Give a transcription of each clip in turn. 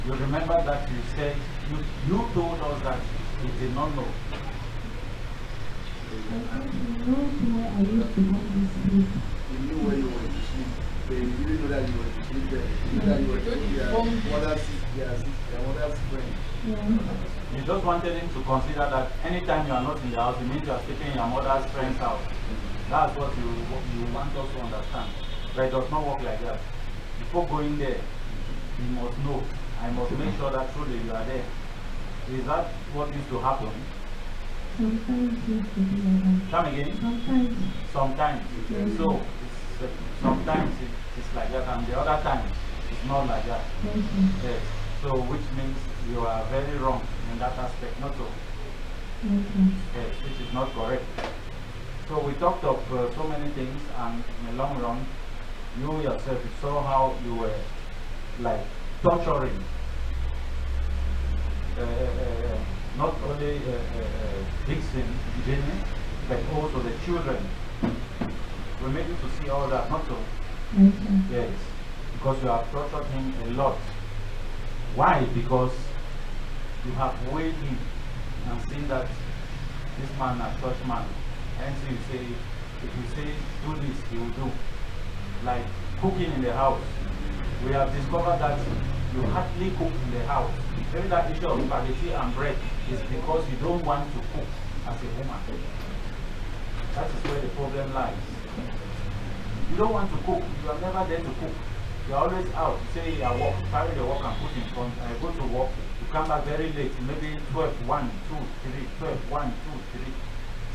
You remember that you said, you told us that you did not know. I said, you know where I used to go to sleep. You knew where you went to sleep, but you didn't know that you were to sleep there. You knew that you were to your mother's friend. Yeah. You just wanted him to consider that anytime you are not in the house, it means you are sleeping in your mother's friend's house. That's what you want us to understand. But it does not work like that. Before going there, you must know. I must make sure that truly you are there. Is that what used to happen? Sometimes it used to be like that. Come again? Sometimes. Sometimes. Yes. So, sometimes it's like that, and the other times it's not like that. Yes. Yes. So, which means you are very wrong in that aspect, not so. Yes. Yes, which is not correct. So we talked of so many things, and in the long run, you yourself you saw how you were like torturing not only Dixon, Jenny, but also the children. We made you to see all that, not so. Yes. Yes, because you have tortured him a lot. Why? Because you have weighed him and seen that this man is a church man. And so you say, if you say do this, he will do. Like cooking in the house. We have discovered that you hardly cook in the house. Maybe that issue of spaghetti and bread is because you don't want to cook as a woman. That is where the problem lies. You don't want to cook. You are never there to cook. You are always out. You say you work, carry the work and put in front. Go to work. You come back very late. Maybe 12, 1, 2, 3, 12, 1, 2, 3.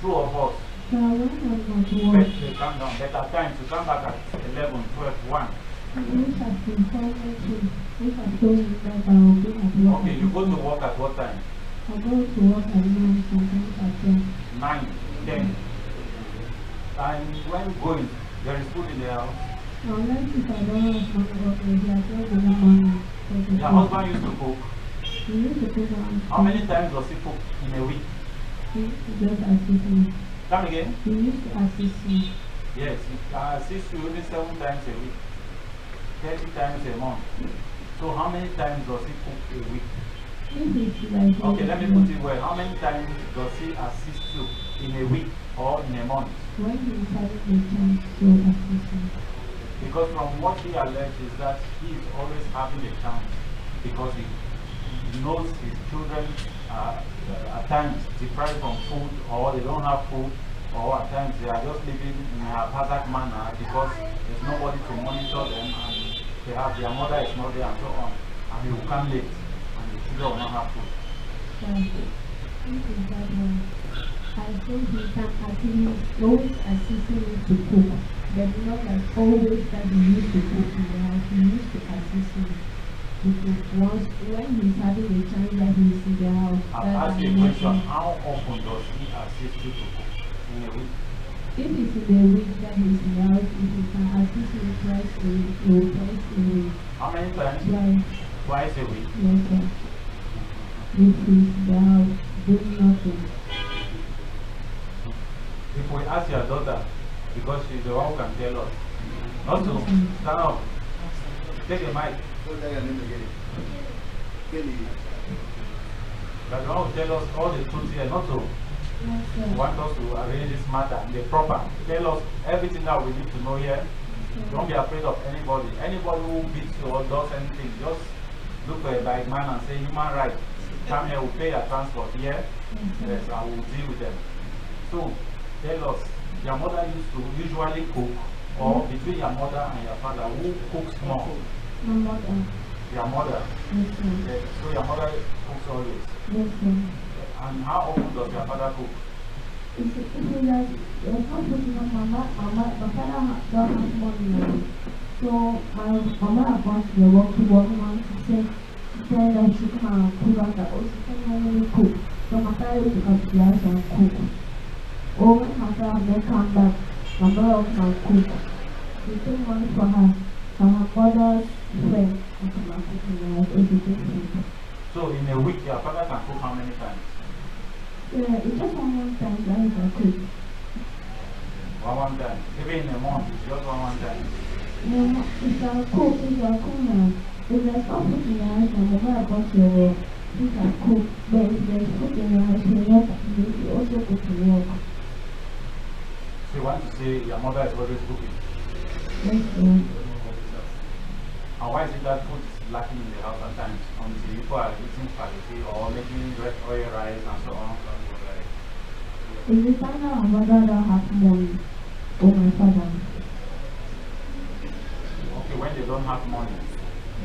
Two of us. So I went on to work. They come down. But at times you come back at 11, 12, 1. Which has been told me to, which has told me that I will be at work. Okay, you go to work at what time? I go to work at 9, sometimes at 10. 9, 10. And when going, there is food in the house. Unless if I don't have money, okay, he has not given money. Your husband used to cook. He used to cook one. How many times does he cook in a week? He used to just assist me. Come again? He used to assist me. Yes, he assists you only 7 times a week. 30 times a month. So how many times does he cook a week? If it's like Okay, let me put it well. How many times does he assist you in a week or in a month? when he is having the chance to assist me. Because from what he alleged is that he is always having a chance because he knows his children are at times deprived from food, or they don't have food, or at times they are just living in a haphazard manner because there's nobody to monitor them, and perhaps their mother is not there and so on, and they will come late and the children will not have food. So, if it's that one, I think he can actually always assist me to cook, but not like always that he used to cook in the house. He used to assist me to cook. Once when he's having a chance that he's in the house. I'll ask you a question. How often does he assist you to cook in a week? If it's in the week that he's in the house, if he can assist me twice a week or twice a week. How many times? Twice. Twice a week. Yes, sir. If he's in the house, doing nothing. If we ask your daughter, because she's the one who can tell us, not to stand up, take the mic. What's that your name again? Kelly. But the one who tell us all the truth here, not to Yes, sir. want us to arrange this matter in the proper. Tell us everything that we need to know here. Don't be afraid of anybody. Anybody who beats you or does anything, just look for a bad man and say, human rights. Come here, we'll pay your transport here. Yes, I will deal with them. So, tell us, your mother used to usually cook, or between your mother and your father, who cooks more? My mother. Your mother. Yes, sir. Okay. So your mother cooks always. Yes, sir. And how often does your father cook? If you like, there's no putting on my father don't have money. So my mama has gone to the work to work once. She said that she can cook out the house. She can only cook. So my father used to come to the house and cook. Or when my father then come back, my mother can cook. She took money for her mother's friend and my cooking in the house. She takes food. So in a week, your father can cook how many times? Yeah, it's just one time that he can cook. One time. Even in a month, it's just one time. No, if I cook now, If there's no food in your house, my mama about your you can cook. But if there's food in your house, you also go to work. So you want to say your mother is always cooking? Yes, sir. And why is it that food is lacking in the house at times until people are eating spaghetti or making red oil rice and so on? If the father and mother don't have money, or my father. Okay, when they don't have money,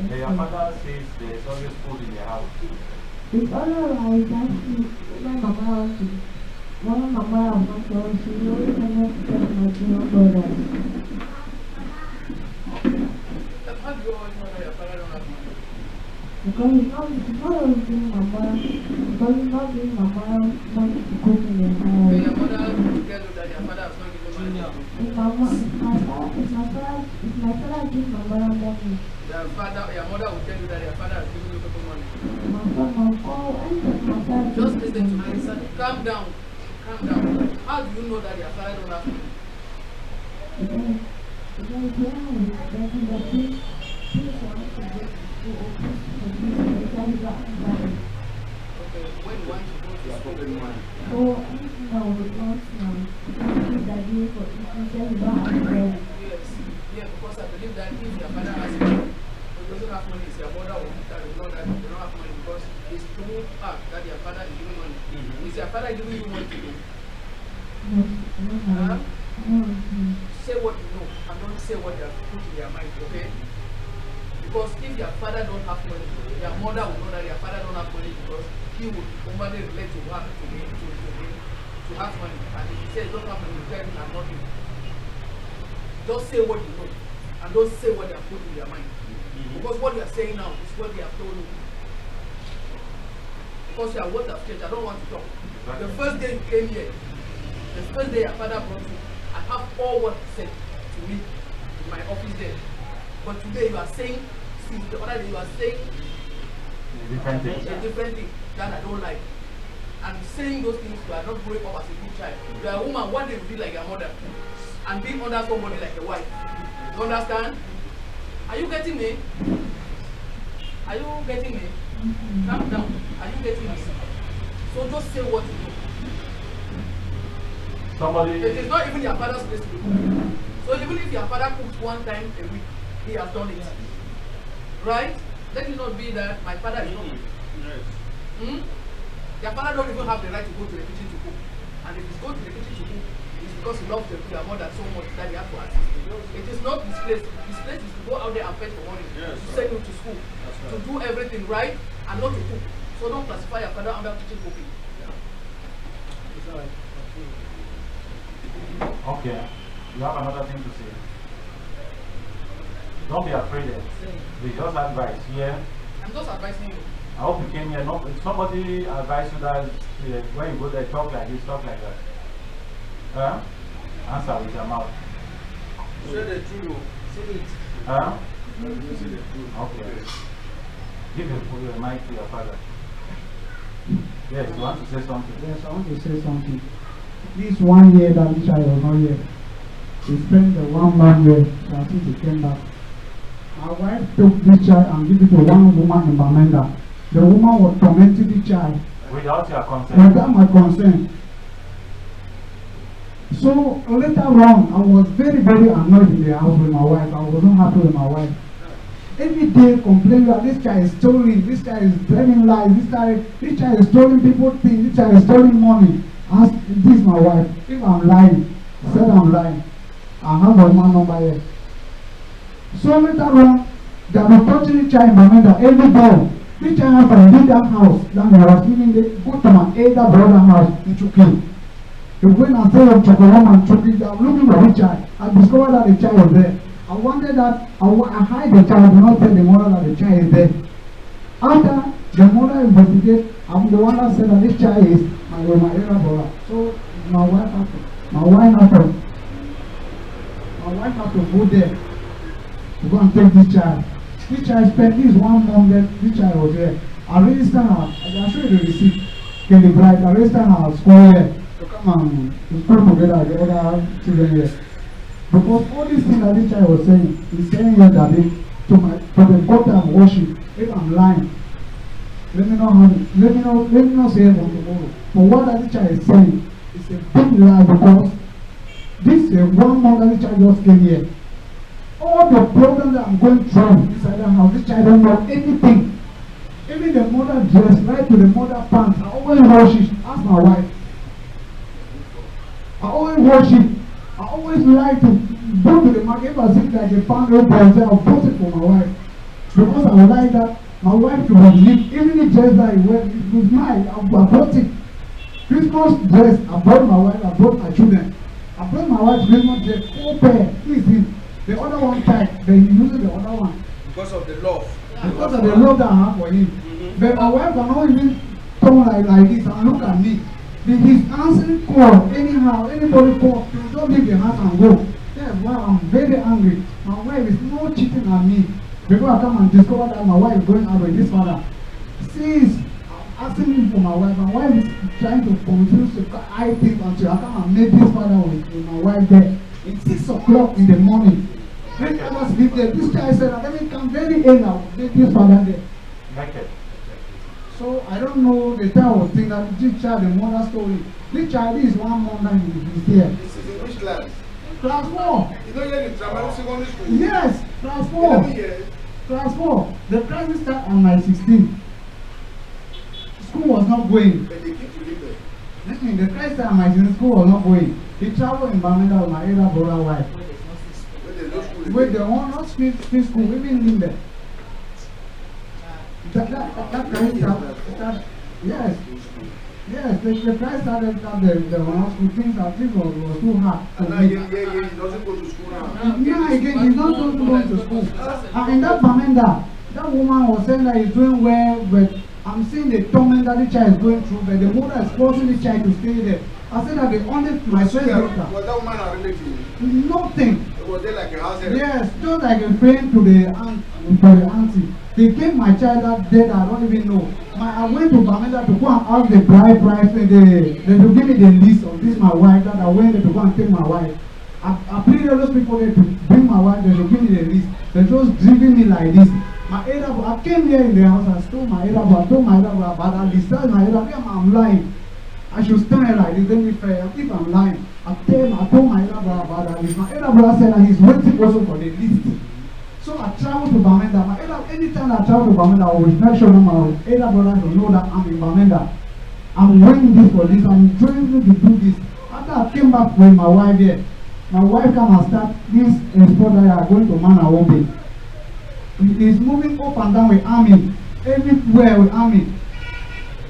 Yes, your father says there is always food in the house. it's alright, that's my mama wants to. One mama of my son, she always wanted to tell my junior brother. How do you always know that your father don't have money? Because he's not always giving my mother, because he's not giving my mother money to cook in the When house. your mother will tell you that your father has not given money. If my father gives my mother money, Your mother will tell you that your father has given you people money. my son will call and my father. Just listen to me, son. Calm down. Calm down. How do you know that your father don't have money? Because when I was begging the police wanted to go to office for this, they said he got money. Okay, when you want to go to school, money. So anything that was not that you for he said he don't have money. Yes. Yeah, because I believe that if your father has money, he doesn't have money, it's your mother will that will know that you don't have money because it's true fact that your father is giving money. Is your father giving you money to do? Huh? Say what you know and don't say what you have put in your mind, okay? Because if your father don't have money, your mother will know that your father don't have money because he would normally relate to her to have money. And if he says don't have money, you tell him I'm not you. Just say what you know and don't say what they have put in your mind. Because what you are saying now is what they have told you. Because you are what have changed. I don't want to talk. The first day you came here, the first day your father brought you, I have all what he said to me in my office there. But today you are saying, see, the other day you are saying Different things. a different thing that I don't like. And saying those things, you are not growing up as a good child. You are a woman, one day you be like your mother. And being under somebody like a wife. You understand? Are you getting me? Are you getting me? Calm down. Are you getting me? So just say what you know. Somebody. It is not even your father's place to cook. So even if your father cooks one time a week, he has done it. Right? Let it not be that my father is not cooking. Your father don't even have the right to go to the kitchen to cook. And if he's going to the kitchen to cook, it's because he loves your mother so much that he has to assist him. It is not his place. His place is to go out there and fetch for money, to send you to school, to do everything right and not to cook. So don't classify your father under kitchen cooking. It's alright. Okay. You have another thing to say. Don't be afraid. We just advise here. I'm just advising you. I hope you came here. No, if somebody advise you that when you go there, talk like this, talk like that. Answer with your mouth. Say the truth. Say it. Okay. Give your mic to your father. Yes, you want to say something? Yes, I want to say something. This 1 year that this child was not here, he spent the 1 month here until he came back. My wife took this child and gave it to one woman in Bamenda. The woman was tormenting the child. Without your consent? Without my consent. So later on, I was very, very annoyed in the house with my wife. I was not happy with my wife. Every day complaining that this child is stealing, this child is telling lies, this child is stealing people's things, this child is stealing money. Ask this my wife, if I'm lying, said I'm lying. I have a woman number here. So later on, they were touching the child in Bamenda every day. This child has to leave that house, then he was leaving the go to my elder brother house in Chuki. He went and stayed on Chokolom and Chuki. They were looking for the child. I discovered that the child was there. I wanted that I hide the child, do not tell the mother that the child is there. After the mother investigated, I'm the one that said that this child is my elder brother. So my wife had to go there to go and take this child. This child spent this 1 month there, this child was there. I registered her, I'll show you the receipt. Can the bride, I registered her at school here to come and to school together with the other children here. Because all these things that this child was saying, he's saying here that to the God I'm worship. If I'm lying, let me know how. Let me not say it on tomorrow. But what that teacher is saying is a big lie, because this is 1 month that the child just came here. All the problems that I'm going through inside the house, this child don't know anything. Even the mother dress, right to the mother pants. I always worship. Ask my wife. I always worship. I always like to go to the market. If I see like a pound of bread, I'll post it for my wife. Because I would like that my wife to believe, even the dress that I wear, it was mine. I bought it. Christmas dress, I brought my wife, I brought my children. I brought my wife Christmas dress, 4 pair. Please, the other one tight, then he uses the other one. Because of the love. Because of the love that I have for him. But my wife cannot even come like this and look at me. He's answering call anyhow, anybody call, he will just leave the house and go. That's why I'm very angry. My wife is not cheating on me. Before I come and discover that my wife is going out with this father. Since I'm asking him for my wife is trying to confuse the I think until I come and meet this father with my wife there. It's 6 o'clock in the morning. When I was sleep there, this child said, let me come very early now, meet this father there. Naked. So I don't know the type of thing that this child, the mother story. This child is 1 month and he's here. This is in which class? Class 4. You know you're in drama secondary school? Yes, class 4. Class 4. The crisis started on my 16. School was not going. But they keep you living. The crisis started on my 16. School was not going. He traveled in Bamenda with my elder brother wife. When there's no school. With the one not free school, even in there. That crisis started. Yes. Yes, the price started at the one school things I think was too hard. And now he doesn't go to school now. Now again, he's not going to school. And in that Bamenda, that woman was saying that he's doing well, but I'm seeing the torment that the child is going through, but the mother is forcing the child to stay there. I said that the only my first daughter. Was that woman a relative? Nothing. Was they like a house help? Yes, just like a friend to the auntie. They gave my child that day that I don't even know. I went to Bamenda to go and ask the bride price, and they to give me the list of this my wife that I went there to go and take my wife. I pleaded those people there to bring my wife, they should give me the list. They just driving me like this. My elder, I came here in the house, I told my elder, about that list. That's my elder, I'm lying. I should stand here like this, let me fair. If I'm lying, I told my elder brother about that list. My elder brother said that he's waiting also for the list. So I travel to Bamenda. Anytime I travel to Bamenda, I will make sure that my elder brother will know that I'm in Bamenda. I'm waiting this for this, I'm trying to do this. After I came back with my wife here, my wife come and start this sport that I are going to Mana. He's moving up and down with army, everywhere with army.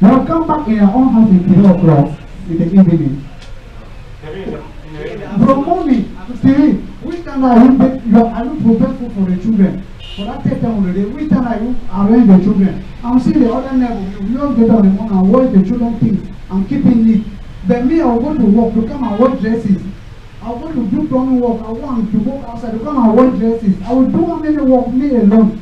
Now come back in your own house in 3 o'clock in the evening. From morning to 3, which time are you prepare food for the children? For that 10 time of the day, which time are you arrange the children? I'm seeing the other level, you just get on the morning and watch the children things and keeping neat. Then me, I will go to work to come and wash dresses. I want to do plumbing work. I want to go outside to come and wash dresses. I will do how many work me alone.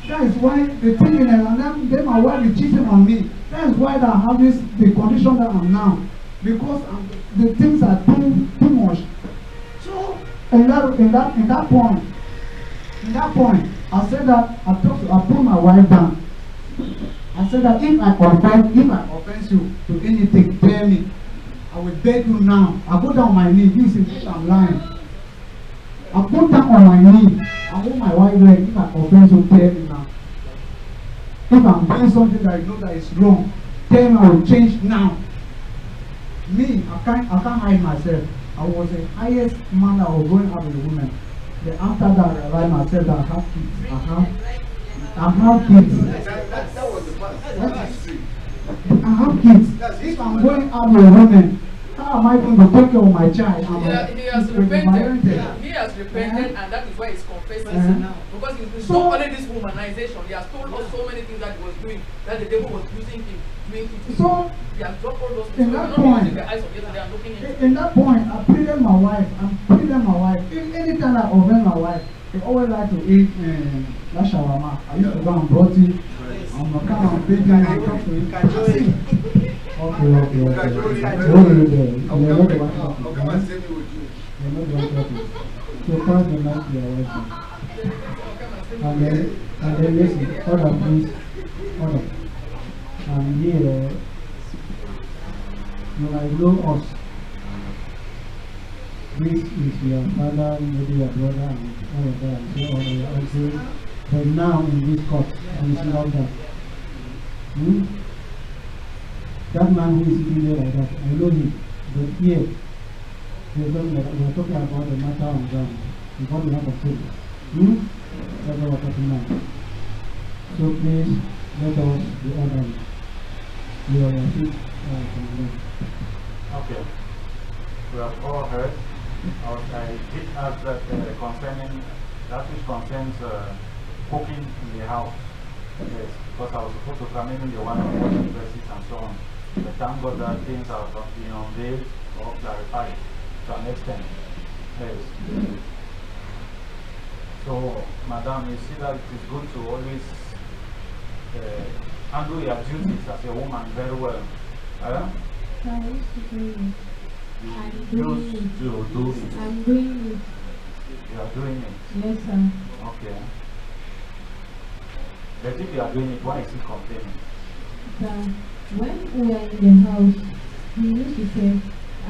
That is why the thing and then my wife is cheating on me. That is why I have the condition that I'm now. Because the things are too much. So in that point, I said that I put my wife down. I said that if I offend you to anything, tell me. I will beg you now. I go down on my knee. This is if I'm lying. I go down on my knee. I hold my wife leg. If I offend you, tell me now. If I'm doing something that I know that is wrong, tell me I will change now. Me, I can't hide myself. I was the highest man that was going out with a woman. Then after that, I realized myself that I have kids. I have kids. That was the past. That's history. I have kids. If I'm going out with a woman, how am I going to take care of my child? He has repented. He has repented, and that is why he's confessing now. Because he's not only this womanization. He has told us so many things that he was doing, that the devil was using him, doing it. So, he has dropped all those things. in that point, the eyes of yesterday and looking into in that point, I pleaded my wife. Anytime I offend my wife, they always like to eat that shawarma. I used to go and brought it. I'm not come and bake and I talk to it. Okay. I'll come and send you with you. So far the night we are working. And then listen, order please, order. And here, you might know us. This is your father, maybe your brother, and all of that, and so on, your uncle. But now in this court, and it's not that. That man who is sitting there like that, I know him. But here, we are talking about the matter on ground. Before we have a food. That's what we're talking about. So please, let us be orderly. You are your feet. Okay. We have all heard. I did ask that concerning that which concerns cooking in the house. Yes, because I was supposed to come in the one of washing dresses and so on. But thank God that things have been unveiled or clarified to an extent. Yes. So, Madam, you see that it is good to always handle your duties as a woman very well. I used to do it. I'm You doing used it. to do it. I'm doing it. You are doing it. Yes, sir. Okay. But if you are doing it, why is he complaining? Sir, when we are in the house, he used to say,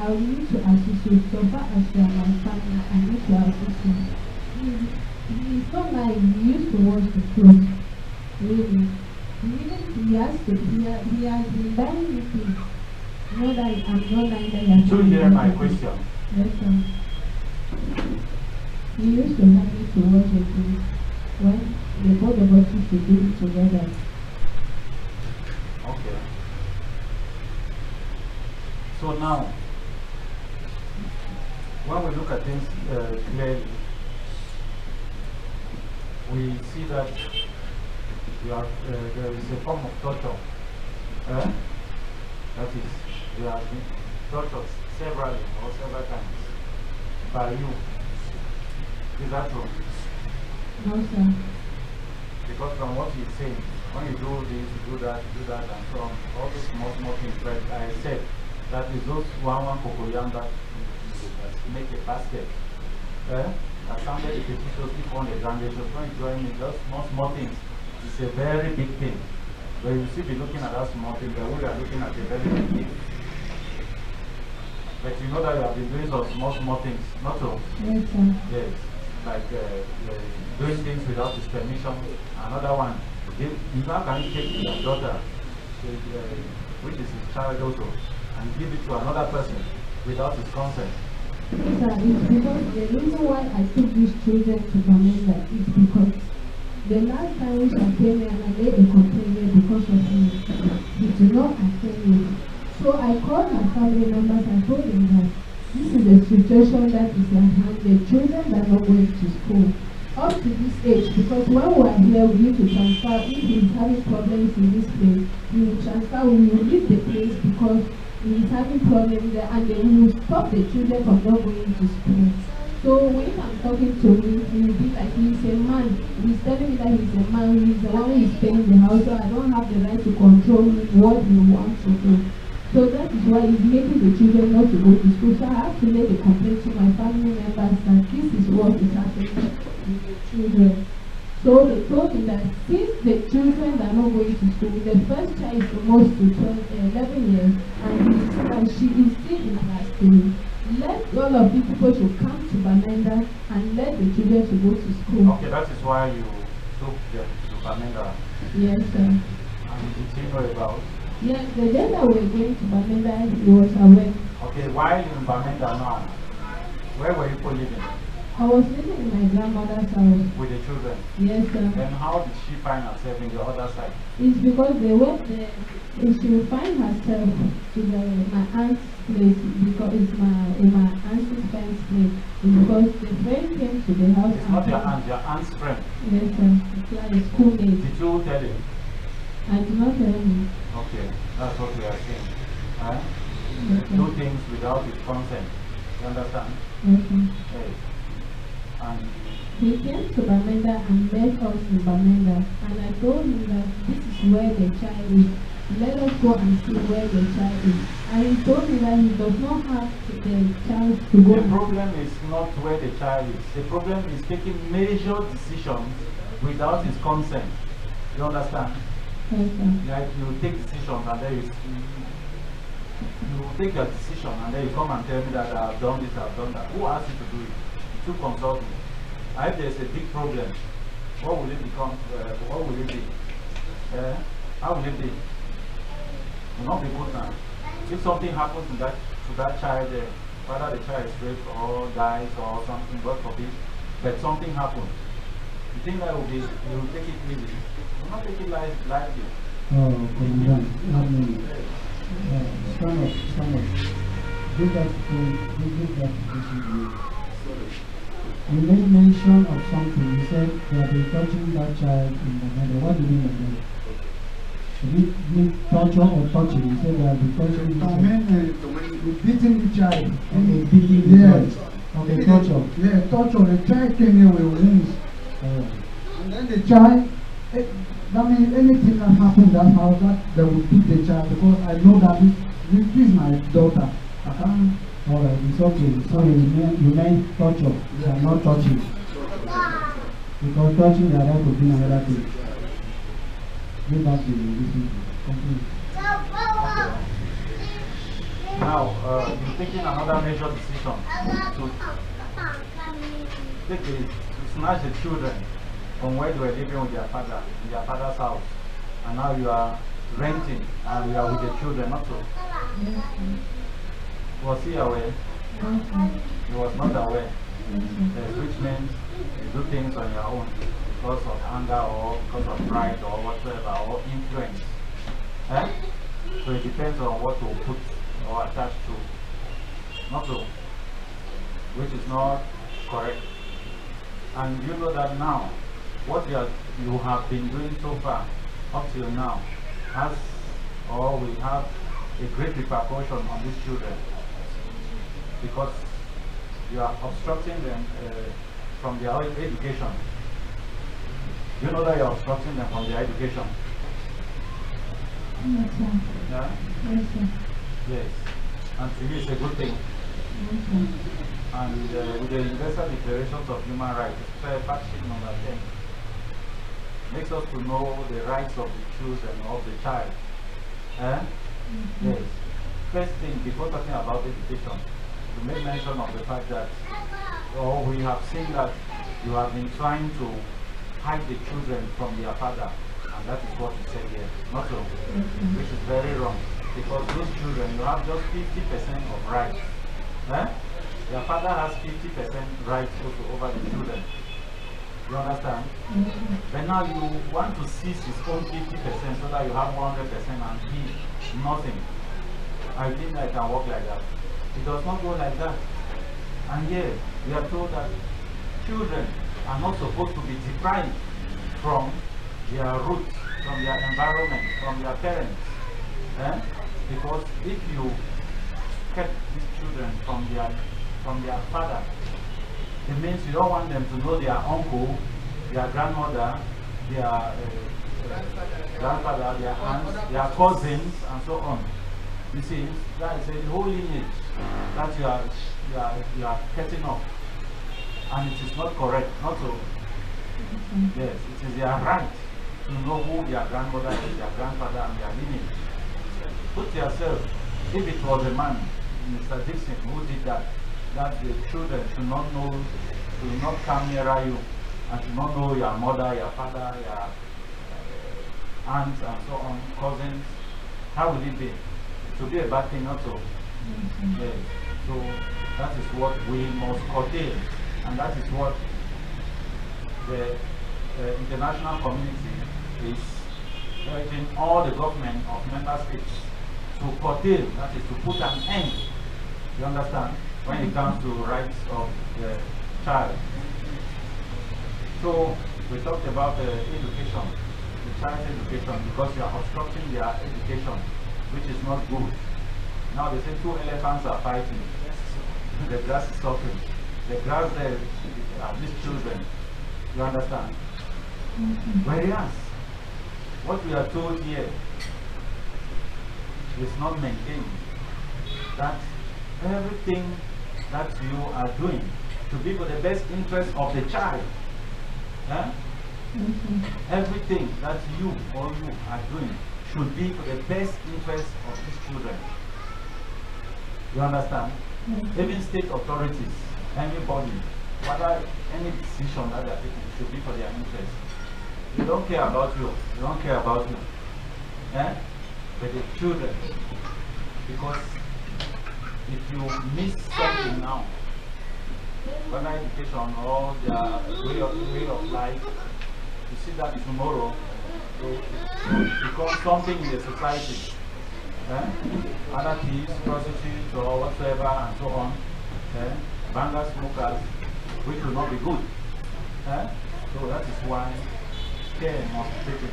I will need to assist you. So far as you are my family, I need to assist you. He's not like he used to wash the clothes. Really. He has been buying me things. Not that I'm not like that. Do you hear my question? Yes, sir. He used to have me to wash the clothes when they both of us used to do it together. Okay. So now, when we look at things clearly, we see that there is a form of torture. That is, you have been tortured several times by you. Is that true? No, sir. Because from what he's saying, when you do this, you do that, and so on, all those small things, like I said, that is those one cocoyam that make a basket. That sounded repetitiously on the foundation. When you join in just small things, it's a very big thing. But you still be looking at that small thing, but we are looking at a very big thing. But you know that you have been doing some small things, not so? Yes, sir. Yes. Like doing things without his permission. Another one, how can you take your daughter, which is his child also, and give it to another person without his consent? Sir, it's because the reason why I took these children to Bamenda is because the last time which I came here and I made a complaint because of him, he did not attend me. So I called my family members and told them that this is a situation that is at hand. The children are not going to school up to this age, because when we are here we need to transfer. If he is having problems in this place, we will transfer, we will leave the place because he is having problems there, and then we will stop the children from not going to school. So when I'm talking to him, he will be like, he's a man. He's telling me that he's a man, he's the one who is paying the house, so I don't have the right to control him, what he wants to do. So that is why he's making the children not to go to school. So I have to make a complaint to my family members that this is what is happening with the children. So they told me that since the children are not going to school, the first child is almost to 11 years, and she is still in class 3. Let all of these people should come to Bamenda and let the children to go to school. Okay, that is why you took them to Bamenda. Yes, sir. And did he know about? Yes, the day that we were going to Bamenda, he was aware. Okay, while in Bamenda now, where were you living? I was living in my grandmother's house. With the children? Yes, sir. Then how did she find herself in the other side? It's because they went there. She will find herself to my aunt's place, because it's my aunt's friend's place. It's because the friend came to the house. It's not your aunt's friend. Yes, sir. It's like a schoolmate. Did you tell him? I did not tell him. Okay, that's what we are saying. Yes, sir. Do things without his consent. You understand? Yes, sir. Yes. And He came to Bamenda and met us in Bamenda, and I told him that this is where the child is. Let us go and see where the child is. And he told me that he does not have the chance to go. the problem is not where the child is. The problem is taking major decisions without his consent. You understand? Yes, sir. Like you take decisions and then you take your decision and then you come and tell me that I've done this, I've done that. Who asked you to do it? You took consulting. And if there's a big problem, what will it become? What will it be? How will it be? It will not be good now. If something happens to that child, whether the child is raped or dies or something, God forbid, but something happens, you think that you will take it easy? You will not take it lightly. Oh, Commandant, stand up. Give that question to you. You made mention of something. You said they have been touching that child in the middle. What do you mean by that? You mean torture or touching? You said they have been touching the child. Beating the child. Okay, beating the child. Okay, torture. Yeah, torture. The child came here with wounds. Oh. And then the child, that means anything that happened in that house, that they would beat the child because I know that this is my daughter. I can't. Alright, it's okay. So you meant torture. You are not touching. Because touching the other could be another thing. Go back to the listening. Complete. Now, you're taking another major decision to snatch the children from where they were living with their father, in their father's house. And now you are renting and you are with the children, not so. Was he aware? He was not aware. Which means you do things on your own because of anger or because of pride or whatsoever, or influence. So it depends on what to put or attach to. Not so. Which is not correct. And you know that now, what you have been doing so far, up till now, will have a great repercussion on these children. Because you are obstructing them from their education. You know that you are obstructing them from their education. Yes, sir. Yeah? Yes, sir. Yes. And to you it's a good thing. Yes, sir. And with the Universal Declarations of Human Rights, especially fact sheet number 10, makes us to know the rights of the children, of the child. Yes. First thing, before talking about education, you made mention of the fact that, we have seen that you have been trying to hide the children from their father, and that is what you said here. Not so, which is very wrong, because those children, you have just 50% of rights. Their father has 50% rights also over the children. You understand? But now you want to seize his own 50% so that you have 100% and he nothing. I think that it can work like that. It does not go like that. And here, we are told that children are not supposed to be deprived from their roots, from their environment, from their parents. Because if you kept these children from their father, it means you don't want them to know their uncle, their grandmother, their grandfather, their aunts, their cousins, and so on. You see, that is a whole lineage that you are cutting off, and it is not correct. Not so. Yes, it is their right to know who their grandmother is, their grandfather, and their lineage. Put yourself, if it was a man, Mr. Dixon, who did that the children should not know, should not come nearer you, and should not know your mother, your father, your aunts, and so on, cousins. How would it be? It would be a bad thing, not so. Yes. So that is what we must curtail, and that is what the international community is urging all the government of member states to curtail, that is to put an end, you understand, when it comes to rights of the child. So we talked about the education, the child's education, because you are obstructing their education, which is not good. Now they say 2 elephants are fighting. The grass is suffering. The grass there are these children. You understand? Whereas, what we are told here is not maintained. That everything that you are doing to be for the best interest of the child. Everything that you or you are doing should be for the best interest of these children. You understand? Even state authorities, anybody, whether any decision that they are taking should be for their interest. They don't care about you. They don't care about you. Eh? But the children, because if you miss something now, whether education or their way of life, you see that tomorrow it becomes something in the society. Other thieves, prostitutes, or whatsoever, and so on. Bangers, smokers, which will not be good. So that is why care must be taken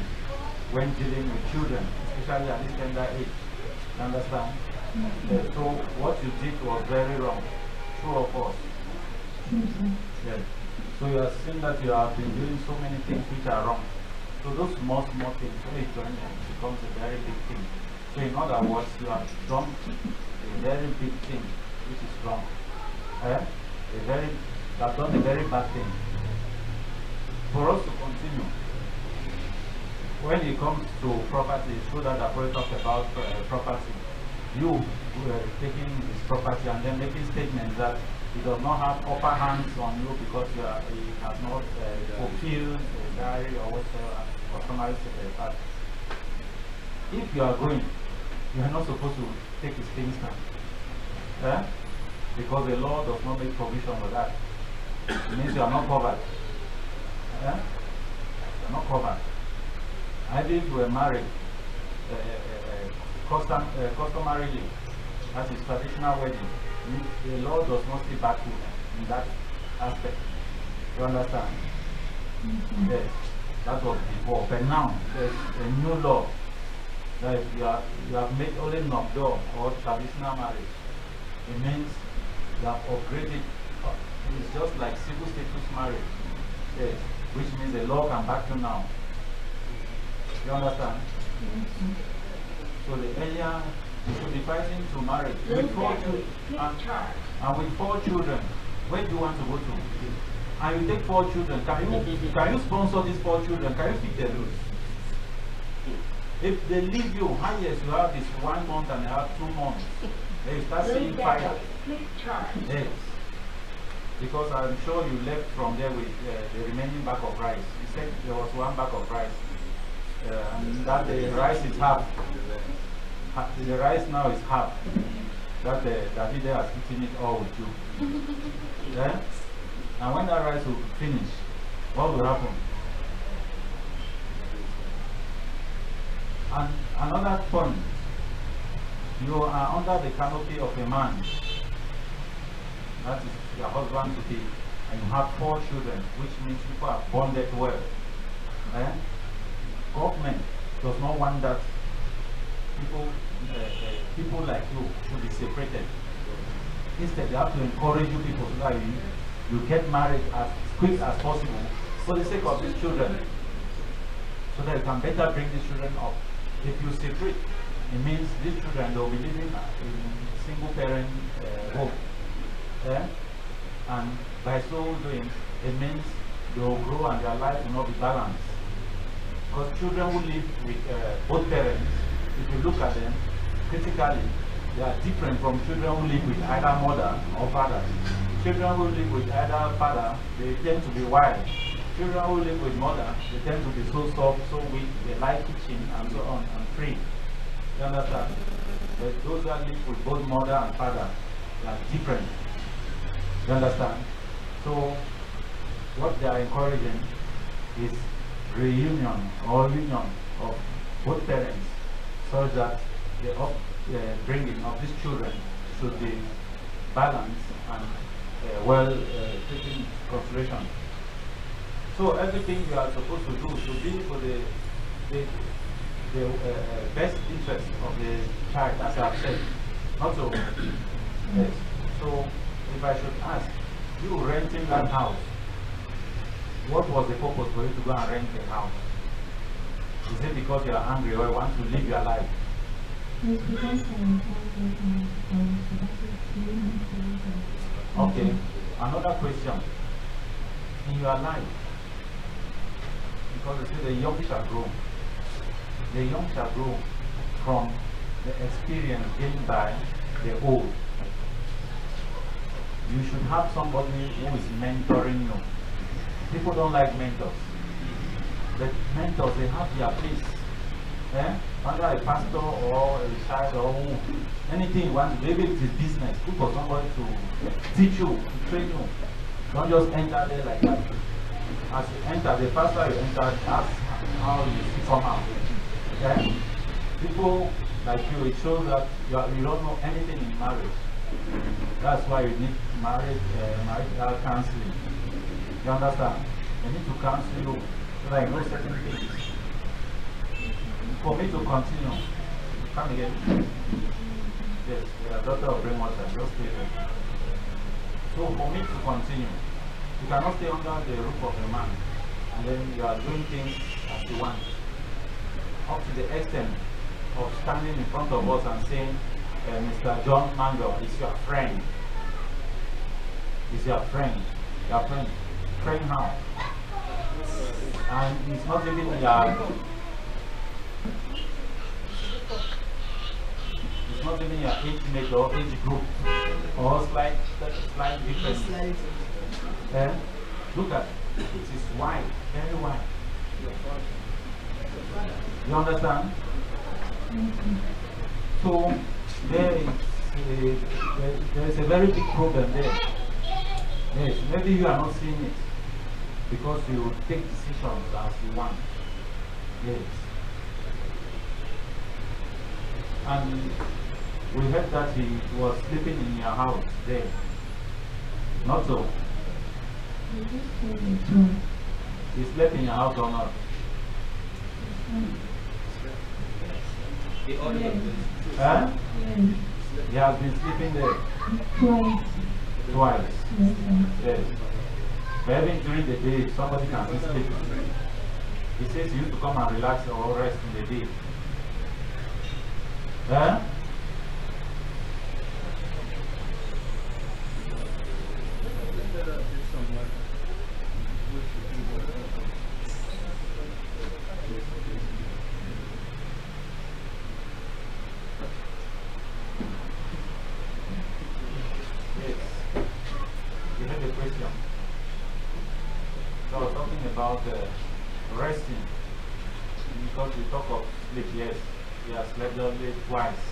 when dealing with children, especially at this tender age. You understand? So what you did was very wrong. True or false? Yes. So you are saying that you have been doing so many things which are wrong. So those small things, when you join them, it becomes a very big thing. So in other words, you have done a very big thing which is wrong. You have done a very bad thing. For us to continue, when it comes to property, it's true that I've already talked about property. You were taking this property and then making statements that it does not have upper hands on you because it has not fulfilled the diary or whatever customary part. If you are going, you are not supposed to take his things now. Because the law does not make provision for that. It means you are not covered. You are not covered. Either if you were married customarily, that is traditional wedding, the law does not stay back in that aspect. You understand? Yes, that was before. But now there's a new law that if you have made only knock-door or traditional marriage, it means you have upgraded. It's just like civil status marriage, yes, which means the law can back you now. You understand? So the earlier you should be fighting to marry with 4 children and with 4 children. Where do you want to go to? And you take 4 children. Can you sponsor these 4 children? Can you feed their bills? If they leave you, how yes, you have this 1 month and you have 2 months. Then you start seeing fire. Yes. Because I'm sure you left from there with the remaining bag of rice. You said there was 1 bag of rice. And that the rice is half. The rice now is half. That David has eaten it all with you. Yeah? And when that rice will finish, what will happen? And another point, you are under the canopy of a man. That is your husband to be, and you have 4 children, which means people are bonded well. Government does not want that people like you should be separated. Instead, they have to encourage you people so that you get married as quick as possible for the sake of these children, so that you can better bring these children up. If you separate, it means these children will be living in single parent home. And by so doing, it means they will grow and their life will not be balanced. Because children who live with both parents, if you look at them critically, they are different from children who live with either mother or father. Children who live with either father, they tend to be wild. Children who live with mother, they tend to be so soft, so weak, they like teaching and so on, and free. You understand? But those that live with both mother and father, they are different. You understand? So, what they are encouraging is reunion or union of both parents, so that the bringing of these children should be balanced and well taken into consideration. So everything you are supposed to do should be for the best interest of the child, as I have said. Not so. Yes. So if I should ask, you renting that house, what was the purpose for you to go and rent a house? Is it because you are angry or you want to live your life? It's because Okay. Another question. In your life, Because you see, the young shall grow. The young shall grow from the experience gained by the old. You should have somebody who is mentoring you. People don't like mentors. But mentors, they have their place. Under a pastor or a child or who, anything you want to do, maybe it is business, look for somebody to teach you, to train you. Don't just enter there like that. As you enter, the faster you enter, that's how you come out. People like you, it shows that you don't know anything in marriage. That's why you need marital counseling. You understand? They need to counsel you so that you know certain things. For me to continue, come again. Yes, your daughter will bring water, just stay there. So for me to continue, you cannot stay under the roof of a man and then you are doing things as you want. Up to the extent of standing in front of us and saying, Mr. John Mango is your friend. Is your friend. Your friend. Friend how? And it's not even your... It's not even your age mate or age group. Or slight difference. Look at it. It is wide. Very wide. You understand? So there is a very big problem there. Yes, maybe you are not seeing it because you take decisions as you want. Yes. And we heard that he was sleeping in your house there. Not so. He slept in your house or not? Huh? He has been sleeping there twice. Yes. But even during the day, somebody can be sleeping. He says he used to come and relax or rest in the day. Huh? About resting, because we talk of sleep. Yes, he has slept only twice.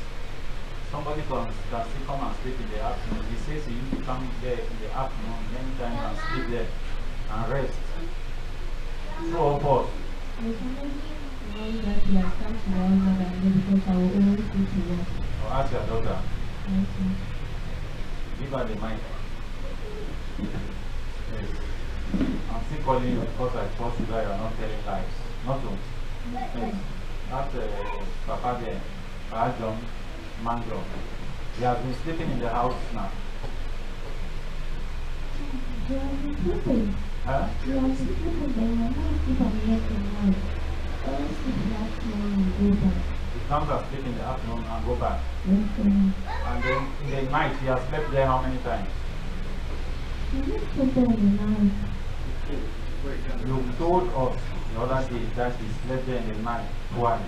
Somebody can still come and sleep in the afternoon. He says he used to come there in the afternoon many times and sleep there and rest. True or false? Or ask your daughter. Give her the mic. Yes. I'm still calling you because I trust you that you are not telling lies. Not to. Yes. That's Papa there, Papa John Mango. He has been sleeping in the house now. Huh? He comes and sleep in the afternoon and go back. And then in the night he has slept there how many times? You told us the other day that he slept there in the night twice.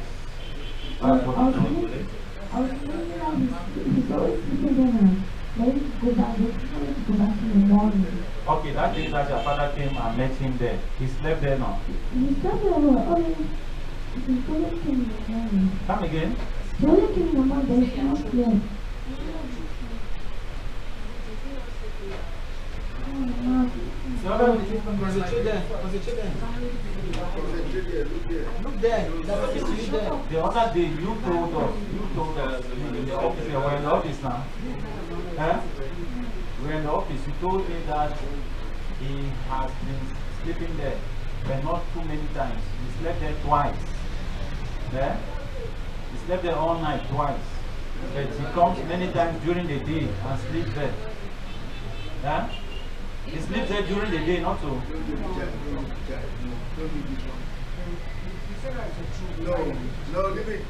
That's what you told me. I was thinking that he's always sleeping there now. Let him go back in the morning. Okay, that day that your father came and met him there, he slept there now. He slept there only. He only came in the morning. Come again? He only came in the morning, but he's not here. Concentrate there. Look there. The other day you told us in the office, we're in the office now. We're in the office, you told me that he has been sleeping there, but not too many times. He slept there twice. He slept there all night twice. But he comes many times during the day and sleeps there. He sleeps there during the day, not so. No, leave it.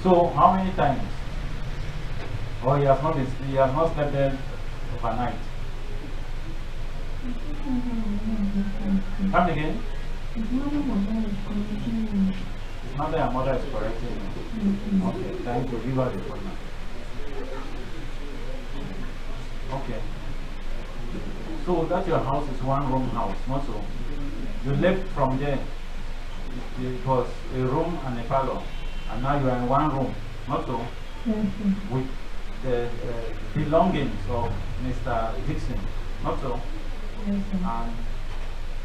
So how many times? Or he has not slept there overnight. Come again? His mother is correcting him. His mother and mother is correcting him. Okay, thank you. Give her the phone now. Okay. So that your house is one room house, not so. You left from there. It was a room and a parlor, and now you are in one room, not so. Yes, sir. With the belongings of Mr. Dixon, not so. Yes, sir. And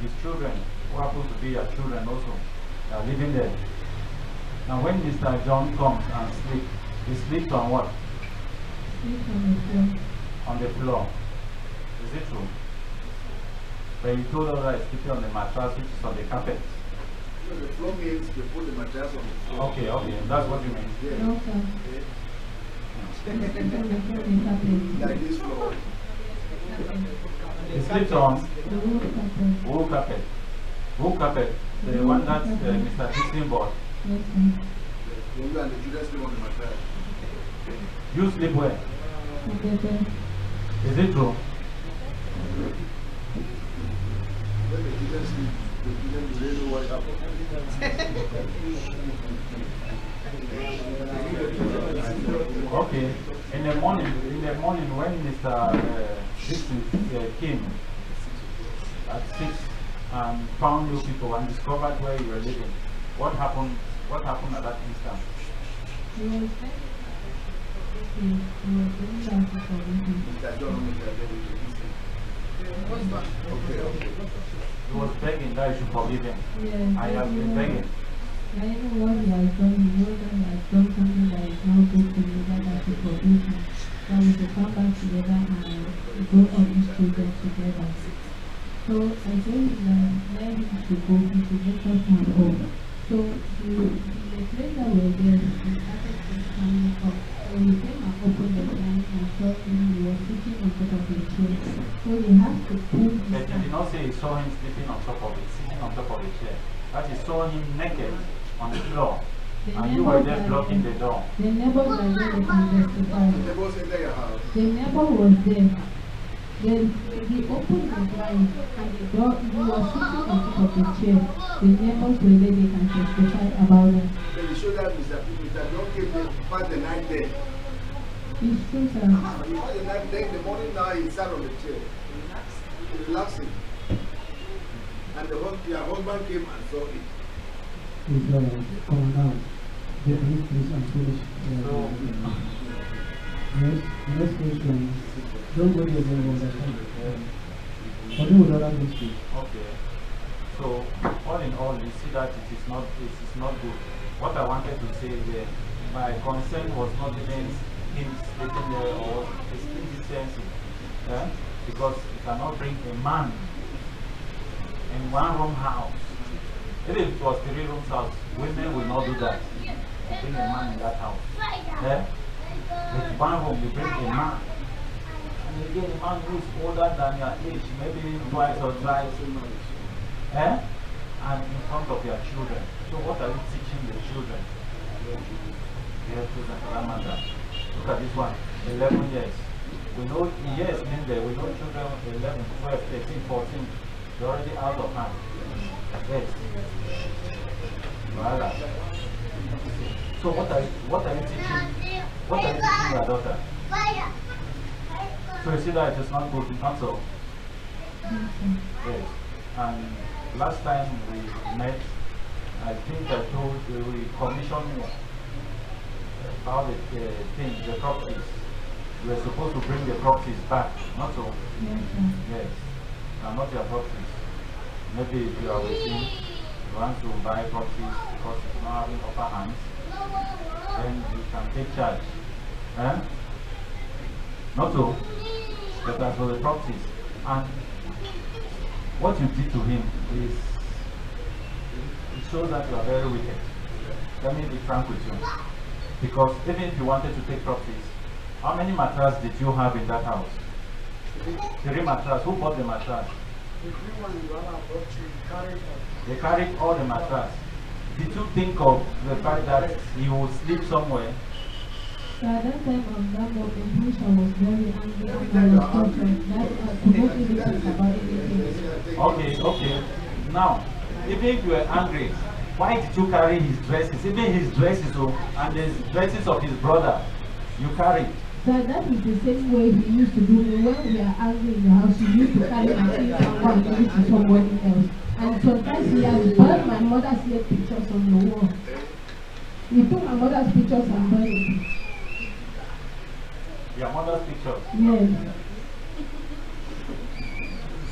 his children, who happen to be your children also, are living there. Now when Mr. John comes and sleeps, he sleeps on what? Sleep on the floor. On the floor. Is it true? But you told us that he's sleeping on the mattress which is on the carpet. So the floor means they put the mattress on the floor. Okay, that's what you mean. Yeah. No, sir. Sleep on the floor, the carpet. Like this floor. He sleeps on The wood carpet. wool carpet. Wool carpet, the one that Mr. Dixon bought. Yes, sir. You and the children sleep on the mattress. You sleep where? On the bed. Is it true? When the children sleep, the children do they know what happened? Okay. In the morning when Mr. Dixon came at 6 and found you people and discovered where you were living, what happened at that instant? He was doing that for me. Mr. John, Mr. David, What's that? okay. He was begging that you should forgive him. Yes, I have been begging. I know what he has done. He knows that he has done something that is not good to me, that I should forgive him. That we should come back together and grow up these children together. So I told him that let him to go, he should make us my own. So the place that we were there, he started to coming up. So he came and opened the blind and saw him, he was sitting on top of the chair. So he has to pull his But you did not say you saw him sleeping on top of it, sitting on top of the chair. That you saw him naked on the floor. And you were just blocking the door. The neighbors were there, they can testify. The boss enter your house. The neighbor was there. Then he opened the blind and the door, he was sitting on top of the chair. The neighbors were there, they can testify about it. Then you show that Mr. John came there, passed the night there. It's true, sir. He passed the night there. In the morning now, he sat on the chair. Relaxing. And your husband came and saw it. Please, come down. Please, I'm finished. Yes, next question. Don't go there anymore. Continue with other questions. Okay. So all in all, you see that it is not good. What I wanted to say is my concern was not against him sleeping there or his indecency. Because you cannot bring a man in one room house. Even if it was 3 rooms house, women will not do that. Bring a man in that house. With one room, you bring a man. And again, a man who is older than your age, maybe twice or thrice. And in front of your children. So what are you teaching the children? Your children for that matter. Look at this one, 11 years. We know years mean that we know children 11, 12, 13, 14. They're already out of hand. Yes. Voila. So what are you teaching? What are you teaching your daughter? So you see that it is not good, not so. Yes. And last time we met, I think I told you we commissioned about the properties. We were supposed to bring the properties back, not so. Yes, sir. Yes. And not your properties. Maybe if you are waiting, you want to buy properties because it's not having upper hands, then you can take charge. Not so. But as for the properties. And what you did to him is, it shows that you are very wicked. Let me be frank with you. Because even if you wanted to take properties, how many mattresses did you have in that house? 3 mattresses. Who bought the mattress? They carried all the mattress. Did you think of the fact that he would sleep somewhere So at that time, that moment, which I was very angry Every and time I you was are angry, tortured, that I could not even think about anything. Okay, okay. Now, even if you were angry, why did you carry his dresses? Even his dresses, oh, and the dresses of his brother, you carry. So that is the same way he used to do me. When we are angry in the house, he used to carry my things and go and give it to somebody else. And sometimes he has burned my mother's hair pictures on the wall. He took my mother's pictures and burned it. Your mother's pictures. Yes.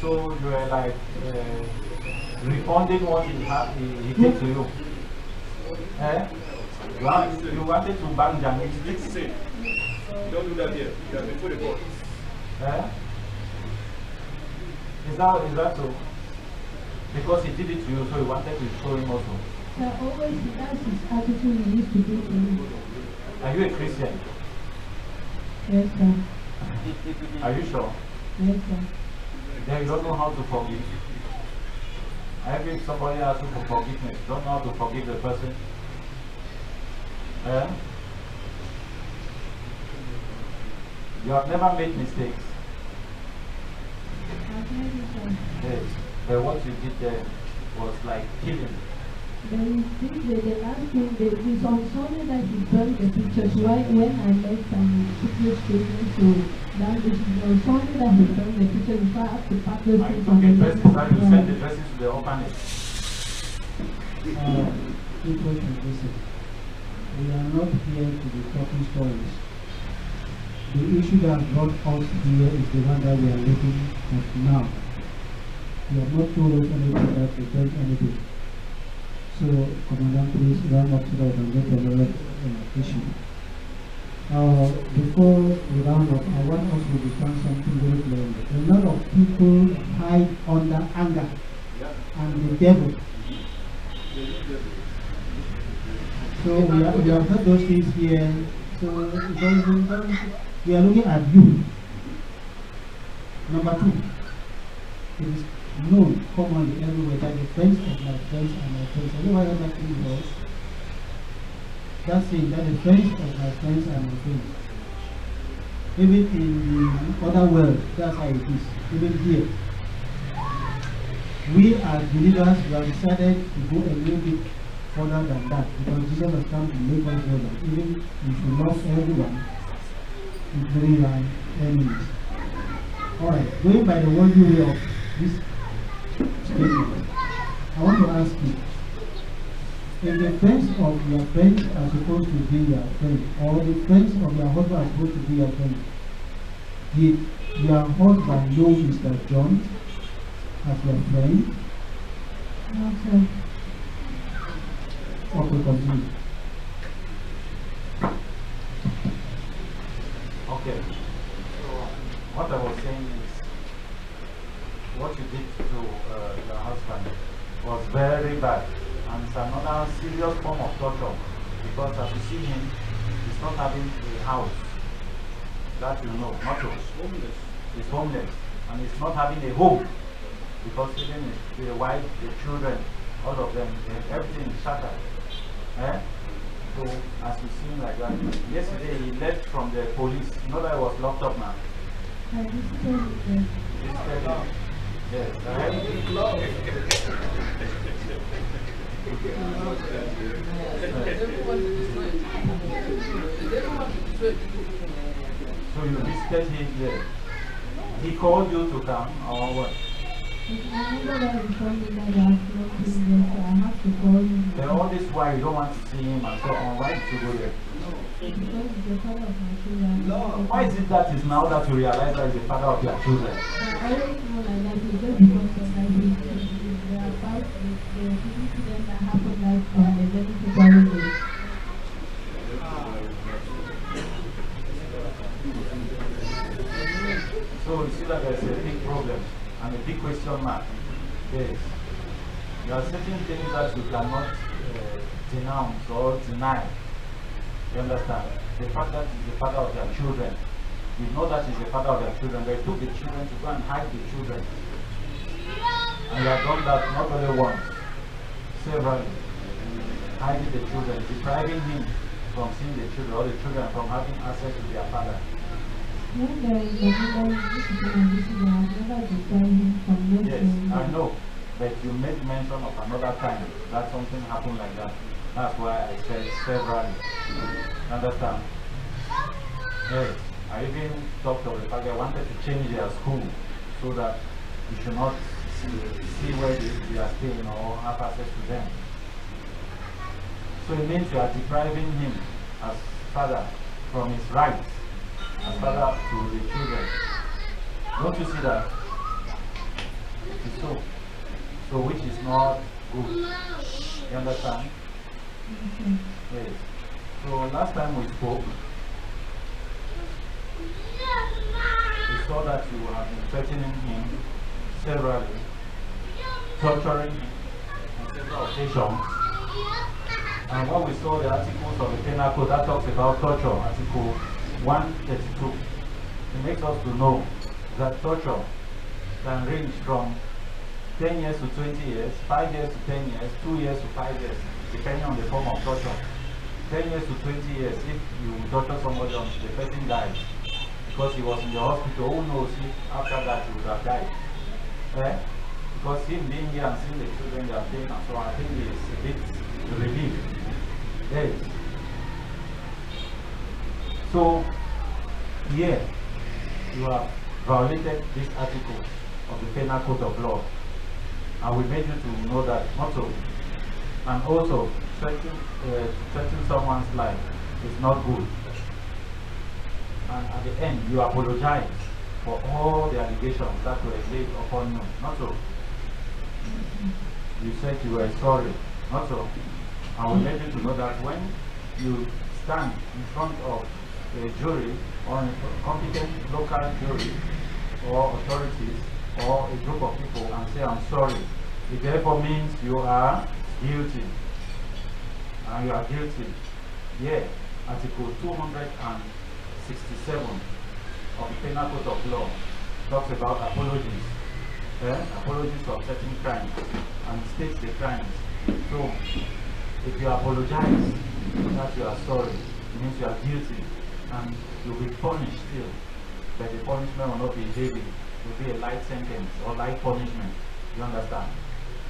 So you were like refunding what he did to you. Eh? You wanted to bang Janice. it's safe. You don't do that here. You have before the court. Eh? Is that so? Because he did it to you, so you wanted to show him also. So always that's his attitude he used to do to me. Are you a Christian? Yes, sir. Are you sure? Yes, sir. Then you don't know how to forgive. If somebody asks you for forgiveness, don't know how to forgive the person. Eh? You have never made mistakes. I've heard it, sir. Yes. But what you did there was like killing. Then the last thing, it's on Sunday that he burned the pictures. When I met some secret statements to that, on Sunday that he burned the pictures, before I have to pack those I things took on the the dresses and you sent the dresses to the orphanage. People should listen. We are not here to be talking stories. The issue that brought us here is the one that we are looking at now. You have not told us anything that prevents anything. So, Commandant, please round up so that we can get another issue. Before we round up, I want us to understand something very clearly. A lot of people hide under anger and the devil. So we have heard those things here. So we are looking at you. Number two, it is known commonly everywhere that the friends of my friends are my friends. I don't know why that thing was. That's saying that the friends of my friends are my friends. Even in the other world, that's how it is. Even here. We as believers, we have decided to go a little bit further than that because Jesus has come to make us know that even if you love everyone, including your enemies. Alright, going by the worldly way of this statement, I want to ask you, if the friends of your friends are supposed to be your friends, or the friends of your husband are supposed to be your friends, did your husband know Mr. John as your friend? No, sir. Okay, continue. Okay. So what I was saying is, what you did to your husband was very bad, and it's another serious form of torture because as you see him, he's not having a house. That you know, not homeless. He's homeless, and he's not having a home because even the wife, the children, all of them, everything is shattered. Eh? So as you see him like that, yesterday he left from the police. You know that he was locked up now. I visited with them. Yes, so you visited him there. He called you to come or what? I remember that he told me that I have not been there, so I have to call him. Then all this while you don't want to see him and so on. Why did you go there? Because he's the father of my children. Why is it that is now that you realize that he's the father of your children? I always know like that, it's just because of that they are about the incident that happened like on the 11th February. So you see that there's a big problem and a big question mark. Yes. There are certain things that you cannot denounce or deny. You understand? The fact that he's the father of their children. You know that he's the father of their children. They took the children to go and hide the children. And you have done that not only once, several. Hiding the children, depriving him from seeing the children, or the children from having access to their father. When there is a discipline, I've never deterred him from not Yes, doing I that. know, but you made mention of another time that something happened like that. That's why I said severally. Understand? Yes, I even talked of the fact that I wanted to change their school so that you should not see where they are staying or have access to them. So it means you are depriving him as father from his rights as father to the children. Don't you see that? It is so. So which is not good. You understand? Yes. So last time we spoke, we saw that you have been threatening him severally, torturing him on several occasions. And when we saw the articles of the penal code that talks about torture, article 132, it makes us to know that torture can range from 10 years to 20 years, 5 years to 10 years, 2 years to 5 years, depending on the form of torture. 10 years to 20 years if you torture somebody until the person dies. Because he was in the hospital, who knows if after that he would have died. Eh? Because him being here and seeing the children they are playing and so on, I think it's a bit relieved. Yes. So, here, you have violated this article of the Penal Code of Law. And we made you to know that motto. And also, threatening someone's life is not good. And at the end, you apologize for all the allegations that were laid upon you. Not so. You said you were sorry. Not so. And we made you to know that when you stand in front of a jury or a competent local jury or authorities or a group of people and say, I'm sorry, it therefore means you are guilty. And you are guilty. Yeah, Article 267 of the Penal Code of Law talks about apologies. Apologies for certain crimes and states the crimes. So, if you apologize that you are sorry, it means you are guilty and you'll be punished still. But the punishment will not be heavy. It will be a light sentence or light punishment. You understand?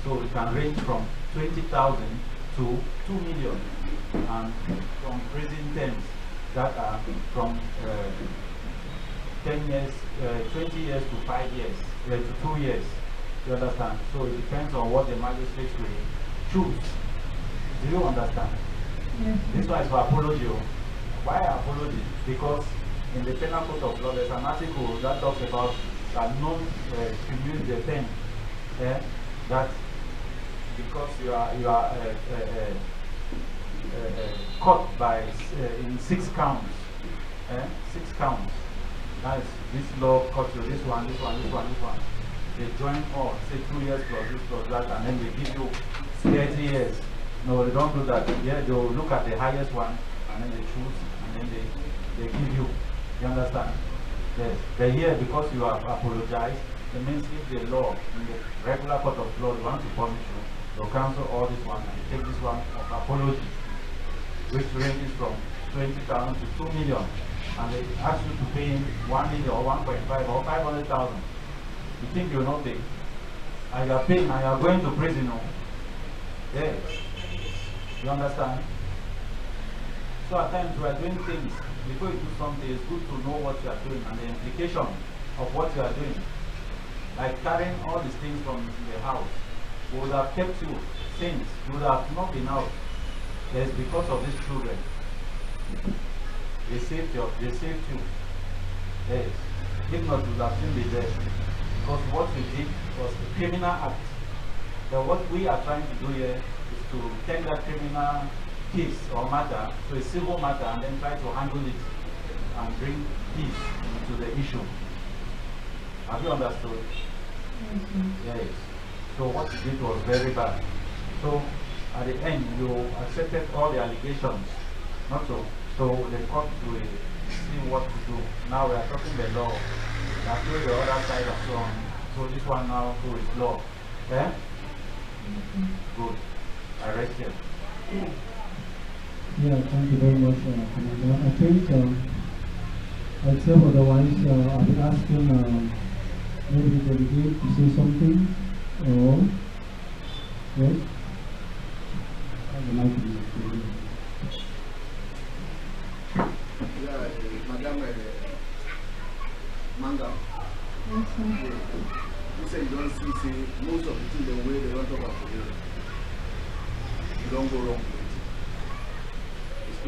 So it can range from 20,000 to 2 million, and from prison terms that are from 10 years, 20 years to 5 years, to 2 years. You understand? So it depends on what the magistrates will choose. Do you understand? Yes. This one is for apology. Why apology? Because in the Penal Code of Law, there's an article that talks about that non-commute defense. That because you are caught by in 6 counts, 6 counts. That is, this law caught you this one. They join all, say 2 years plus this plus that, and then they give you 30 years. No, they don't do that. Yeah, they will look at the highest one, and then they choose, and then they give you. You understand? Yes. But here, because you have apologized, it means if the law, in the regular court of law, want to punish you, they'll cancel all this one and take this one of apology, which ranges from 20,000 to 2 million. And they ask you to pay 1 million or 1.5 or 500,000. You think you will not pay. And you are paying and you are going to prison. Yes. You understand? So at times we are doing things. Before you do something, it's good to know what you are doing and the implication of what you are doing. Like carrying all these things from the house would have kept you since you would have not been out. It's because of these children. They saved you. Yes. If not, you would have still been there. Because what we did was a criminal act. But what we are trying to do here is to take that criminal case or matter to a civil matter and then try to handle it and bring peace into the issue. Have you understood? Yes. So what you did was very bad. So at the end you accepted all the allegations. Not so. So the court will see what to do. Now we are talking the law. We are doing the other side and so on. So this one now too is law. Good. I rest here. Yeah, thank you very much, Commander. I think except otherwise, I'll be asking maybe the delegate to say something, or yes? I would like to Yeah, Madam Manga. Yes, sir. You say you don't see most of the things the way they don't talk about today. You don't go wrong with it.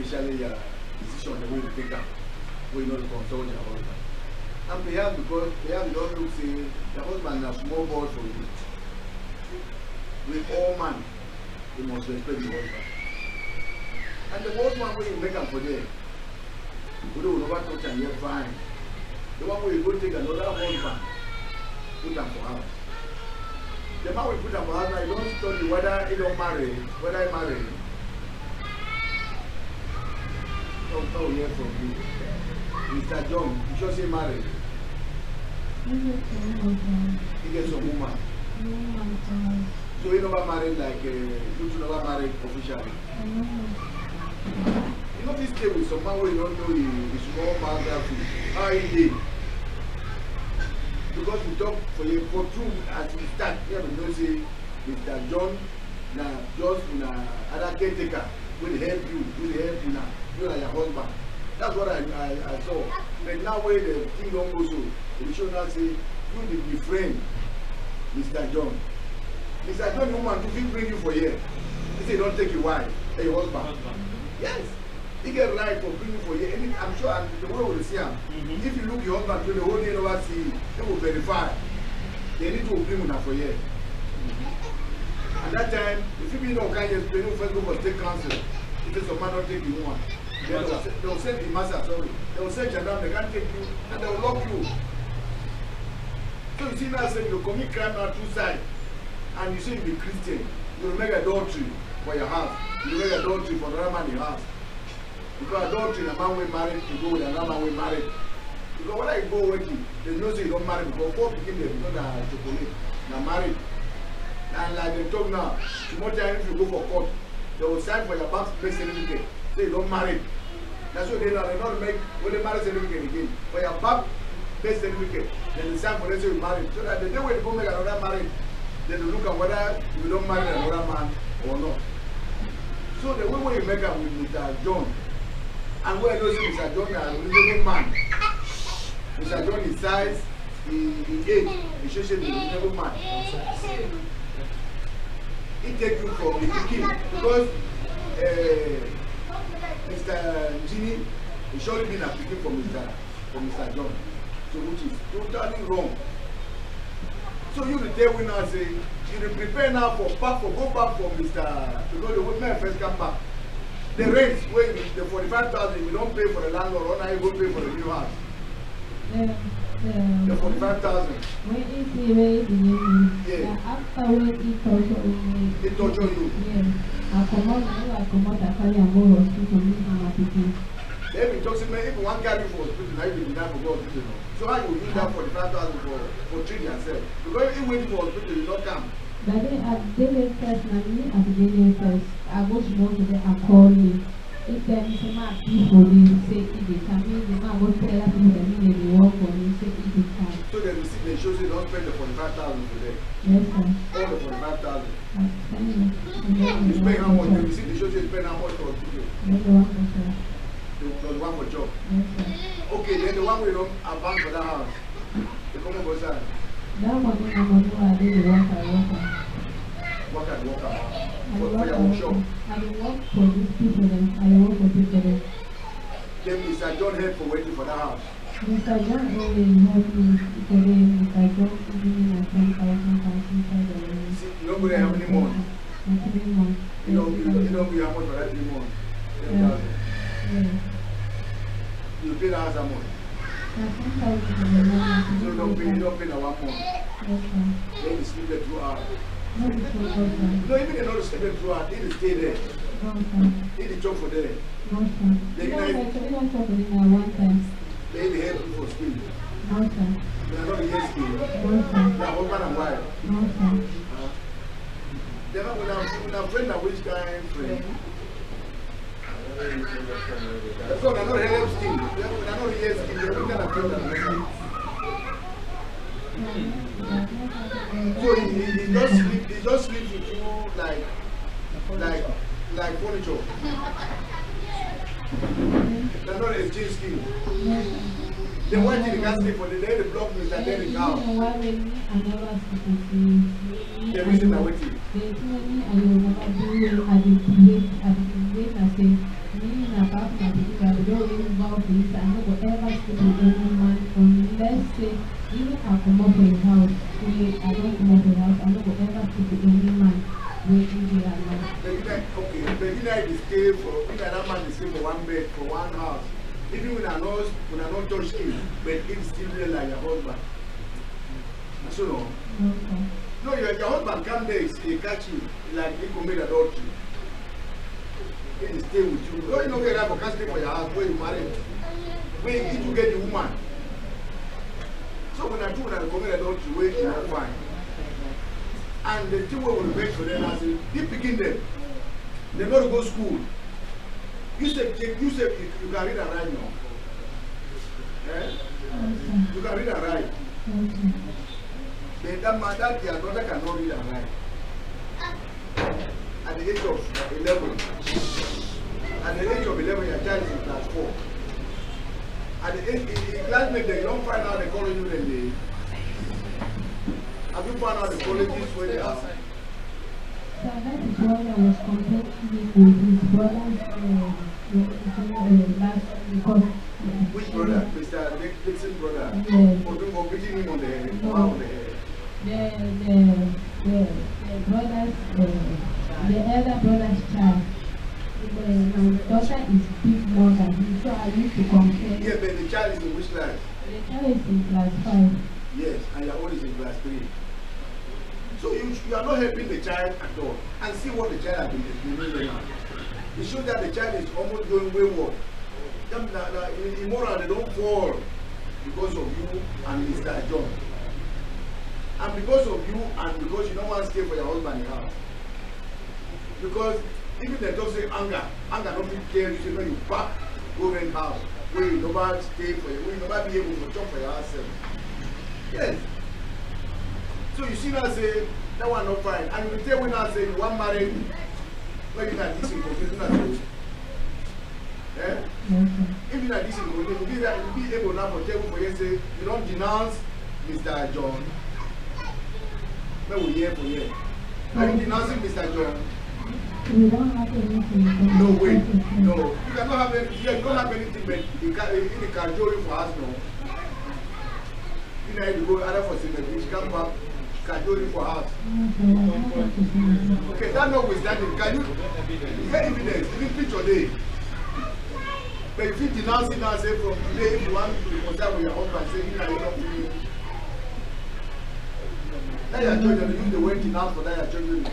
Especially decision the way you take up, where you know to consult your husband. And perhaps because you don't look say the husband has small board for you. With all man, you must respect the husband. And the most one way you make up for them, we don't never touch and yet fine. The one where you go take another husband, put them for house. The man will put them for house now, you don't study whether he don't marry, whether he marry. Oh, yeah, from you. Mr. John, you should say married. He gets some woman. So he never married like, you two never married officially. You know this stay with someone who you don't know his small biography. How he did. Because we talk for you for true as we start, here we know say Mr. John na just na other caretaker will help you now. You are your husband. That's what I saw. But now where the thing don't go so, we should now say, you need to be friend, Mr. John. Mr. John, woman, if he bring you for here, he say don't take your wife, your husband. Yes. He get right for bringing you for here. And I'm sure and the way we see him, if you look your husband to the whole day over see, they will verify. They need to bring you for here. At that time, if you be no kind of explain, first go for state council. If it's a man not take you one. Then they will send the master, sorry. They will send gendarme, they can't take you, and they will lock you. So you see now saying you commit crime on two sides, and you say you be Christian, you will make adultery for your house. You will make adultery for another man in your house. Because adultery, a man will marry to go with another man will marry. Because when I go working, they know say you don't marry because four people there, you know that chocolate, now married. And like they talk now, tomorrow time if you go for court, they will sign for your bank's birth certificate. Say you don't marry. That's what they know. They don't make when they marry certificate again. For your bank birth certificate, then they sign for them say you married. So that the day when you go make another marriage, then they look at whether you don't marry another man or not. So the way you make up with Mr. John, and where those Mr. John is a reasonable man. Mr. John is size, he age, he should be a reasonable man. He take you from the beginning because Mr. Ginny is surely been applicant for Mr. John, so which is totally wrong. So you will tell me now say you will prepare now for go back for Mr. because the women first come back. The rent where the 45,000 you don't pay for the landlord, or now you go pay for the new house. The 45,000. When he raised the name, yeah. After when he tortured me, He tortured you. yeah. I come out, I carry and go to hospital, and I begin. Then we talk to me, if one carry for hospital, now you will deny for God hospital. So how you use that 45,000 for treating yourself? Because if you wait for hospital, you not come. But then at the daily first, at the daily first, I go to one today and call me. If there is a man people say if they can mean the man go tell us people that mean they work for me, say if they can. So the receipt they show you don't spend the 45,000 today. Yes, sir. All the 45,000. You spend how much? The receipt they show you spend how much for hospital? Yes, the one for sir. The one for job. Yes, sir. Okay, then the one we don't advance for that house. The common go side. That money I did the work I work. Work and work out. I For work your workshop. I work for these people then. I work for people then. Then Mr. John help for waiting for that house. Mr. John only helped me today. Mr. John give me my 10,000 inside the room. See, you don't go there how many months? 3 months. You don't pay how much for that 3 months? 10,000. Yeah. You pay the house how much? So you don't pay the 1 month. Yes, sir. Then you sleep there 2 hours. No, it's not good, No, even they don't sleep there 2 hours. They stay there. no, sir. They the job for there. No, sir. They You can- know, I don't talk with him one time. They help you for school. No, sir. They are not the yes school. No, They sir. are husband and wife. No, sir. Then when I'm friend, which kind friend? So they're not help skin. They're not real skin. They're not kind of feel that. So he just sleeps with you like furniture. They're not exchange skin. Then why did you can't sleep for the day the block is and then it out? The reason I waiting. Even I come up with house, I don't come up with house, I'm not going to ever speak to any man waiting here at night. Okay, but you know they stay for, you know that man they stay for one bed, for one house. Even when I not touch him, but it's still there like your husband. So no. Okay. No, your husband come there, he catch you, like he commit adultery. He stay with you. No, you know where you have a can't stay for your house, where you married. Where you need to get the woman. So when I commit adultery, wait, you are fine. And the two will wait for them as they begin them. They not to go to school. You say you can read and write now. Eh? You can read and write. But that your daughter cannot read and write. At the age of 11. At the age of 11, your child is in class 4. At the age, in classmate, they don't find out the college when they. Have you found out the colleges where they are? So that is why I was comparing him with his brothers last because. Which brother? Mr. Dixon's brother? Yes. For beating him on the head. No. On the head. The brothers, the elder brother's child. My daughter is big more than him, so I used to compare. Yeah, but the child is in which class? The child is in class 5. Yes, and your own is in class 3. So you are not helping the child at all. And see what the child has been doing now. It shows that the child is almost going wayward. Immoral, they don't fall because of you and Mr. John. And because of you and because you don't want to stay for your husband in the house. Because even they don't say anger don't care, you say when you back, go rent house, where you never stay for you, where you never be able to chop for yourself. Yes. So you see now say, that one not fine. And you tell when I say you want married, when you're not decent, you're not good. Eh? If you're not decent, you'll be able now for table for you say, you don't denounce Mr. John. No, we hear for you. Are you denouncing Mr. John? We don't have anything. No, wait. No. You cannot have anything. Yeah, you don't have anything, but you can do it for us, no. You know, you go other for Simeon, you come back, can do it for us. Okay, that notwithstanding, can you get evidence, even picture day? But if you denounce it now, say from today, if you want to be concerned with your husband, say, you know, you're not feeling. Now your children, use the word denounce for that your children do.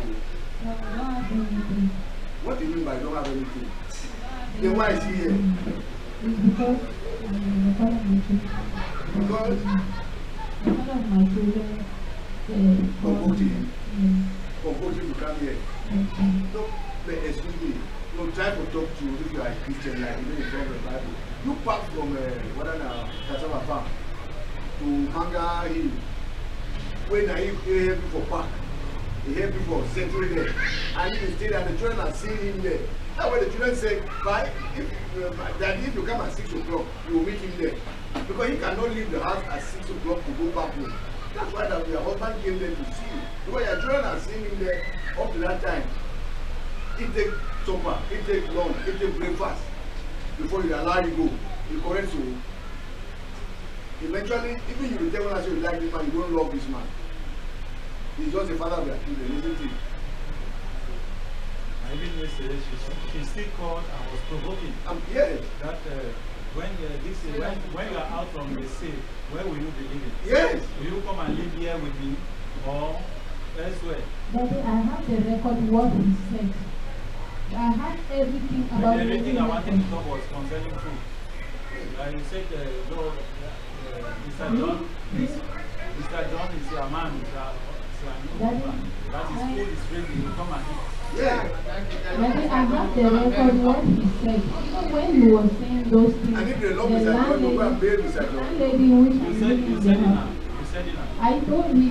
What do you mean by don't have anything? Then why is he here? It's because one of my children Convoked him to come here. No, but excuse me. No, try to talk to you if you are a Christian, like you know in front of the Bible. You pass from Kasama Farm to Manga Hill. When I hear people park, they hear people settling there. And if you stay there, the children are seeing him there. That's why the children say, Daddy, if you come at 6 o'clock, you will meet him there. Because he cannot leave the house at 6 o'clock to go back home. That's why your husband came there to see you. Because your children are seeing him there up to that time. It takes supper, it takes lunch, it takes breakfast before you allow you go. You correct you. Eventually, even you will tell us you like this man, you don't love this man. He's just the father of your children, isn't he? I even yesterday, she still called and was provoking. Yes. That when you are out from the sea, where will you be living? Yes. Will you come and live here with me or elsewhere? Daddy, I have the record what he said. I have everything about everything I wanted to talk was concerning food. You said, Mr. John is a man, that his food is ready, you come and eat. Yeah. Maybe I have the record what he said. Even when he was saying those things, And if the law the is that you go and bail Mr. John. landlady which You is said living you in said the it house. now. You said it now. He told me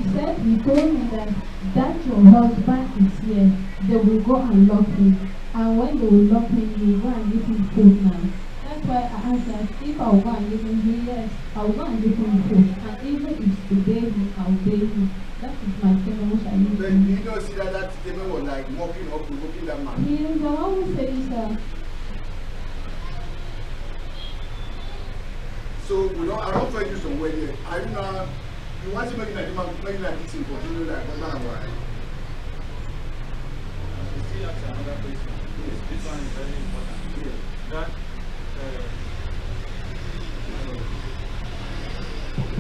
that your husband is here. They will go and lock him. And when they will lock him, you will go and give him food now. That's why I asked that if I will go and give him, yes, I will go and give him food. And even if to bail him, I will bail him. That is my statement which I use. But you don't see that statement was like mocking or provoking that man. He is the one who says So I don't find you somewhere here. I do not. You want to make like this in continue like husband and wife. You still ask another question. Yes. This one is very important. Yeah. That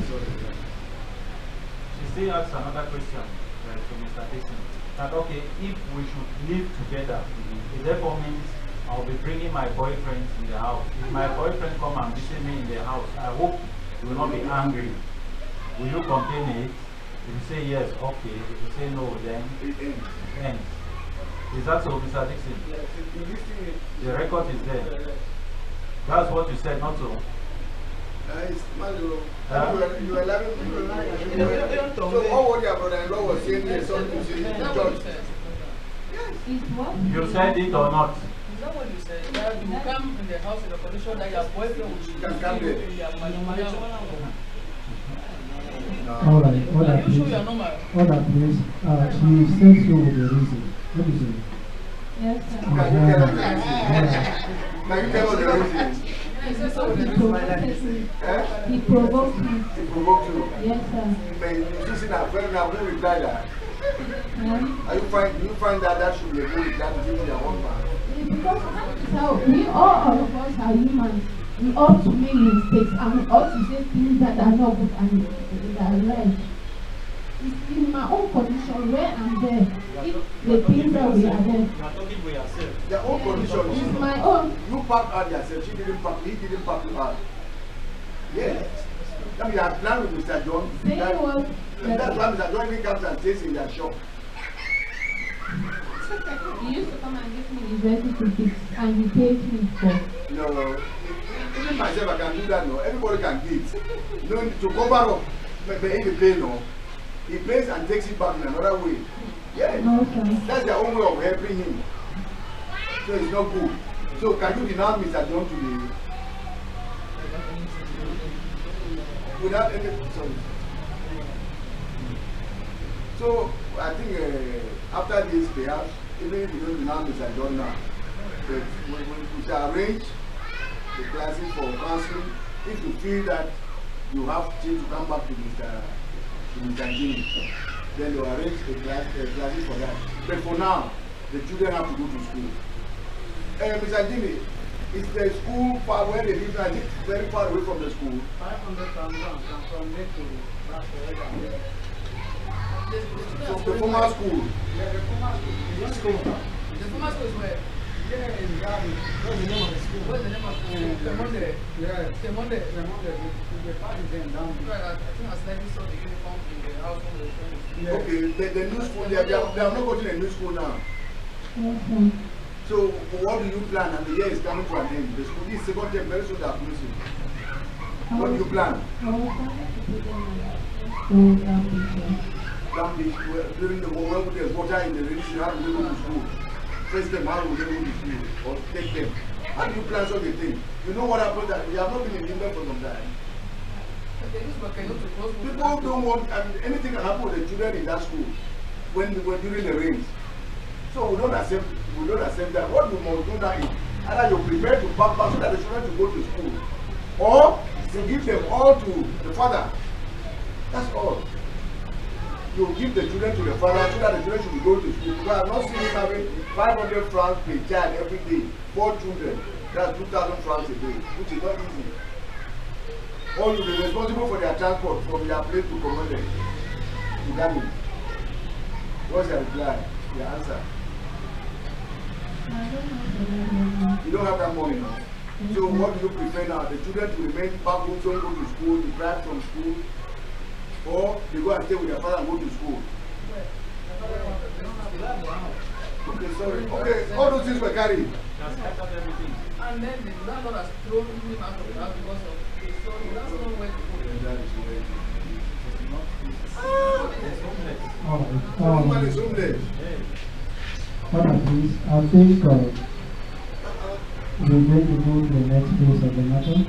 Sorry. she still asks another question to Mr. Dixon. That okay, if we should live together, it therefore means I'll be bringing my boyfriend in the house. If my boyfriend come and visit me in the house, I hope he will not be angry. Will you contain it? If you say yes, okay. If you say no, then It ends. it ends. Is that so, Mr. Dixon? Yes, The record is there. That's what you said, not so. It's Malo. Huh? You are loving. So all what your brother-in-law was saying is something to say. Is that what you Judge. said? is what? You said it or not? Is that what you said? That you come in the house in the condition that your boyfriend will Can come there. in their manipulation. All right, all Are that you sure please. you are normal? All that please. She said so with the reason. Let me see. Yes, sir. Can you tell us the reason? Can you tell us the reason? He said so with He the provoked me. Eh? He provoked me. He provoked you. Yes, sir. But you see now, friend, now who reply that? Huh? Do you find that should be a good reply to give your husband? Because so we all of us are humans. We ought to make mistakes and we ought to say things that are not good and that are right. It's in my own condition where I'm there. If the things that we are there. You are talking for yourself. Their own condition is It's my own. you pack out yourself, she didn't pack, he didn't pack you out. Yes. That means you have planned with Mr. John. Saying what? That's why Mr. John even comes and stays in their shop. He used to come and give me his recipe to fix and he paid me for. No, even myself I can do that. No, everybody can give. No need to cover up. But he pay no. He pays and takes it back in another way. Yeah, No, sir. that's their own way of helping him. So it's not good. So can you deny Mr. John today? Without any sorry. So I think after this perhaps even if you don't deny Mr. John now, but we shall arrange the classes for counseling. If you feel that you have to come back to Mr. Jimmy, then you arrange a classes for that. But for now, the children have to go to school. Mr. Jimmy, is the school far where they live now? Is it very far away from the school? 500 from there to back to From the former school. Yeah, the former school. The former school is where? Yeah, in Gabi. What's the name of the school? What's the name of the school? Temonde. Yeah. Temonde. The part is then down. Right, I think I slightly saw the uniform in the house when they were training. Yeah. Okay, the new school, they are not going to a new school now. Yes, sir. So what do you plan? And the year is coming to an end. The school is second term, very soon they are closing. What do you plan? I was planning to put them on school teacher. Down during the war, when there's water in the rain, you have to go to school. First them, how will they go to school? Or take them? How do you plan such a thing? You know what happened that we have not been in England for some time. People don't want, and anything can happen with the children in that school when during the rains. So we don't accept that. What you must do now is either you prepare to pack back so that the children to go to school, or you give them all to the father. That's all. You give the children to the father so that the children should be going to school. Because I'm not seeing him having 500 francs per child every day. 4 children. That's 2,000 francs a day, which is not easy. Or you be responsible for their transport from their place to Commandant. To Gami. What's your reply? Your answer? I don't know. You don't have that money now. So what do you prefer now? The children to remain back home, don't go to school, deprived from school, or they go and stay with their father and go to school? Okay, sorry. Okay, all those things were carried. That's scattered everything. And then the landlord has thrown him out of the house because of the son. That's not where to go. That is where it It's not. It's homeless. All is. right. Woman is homeless. Hey. What are these? I think we're going to go to the next phase of the matter,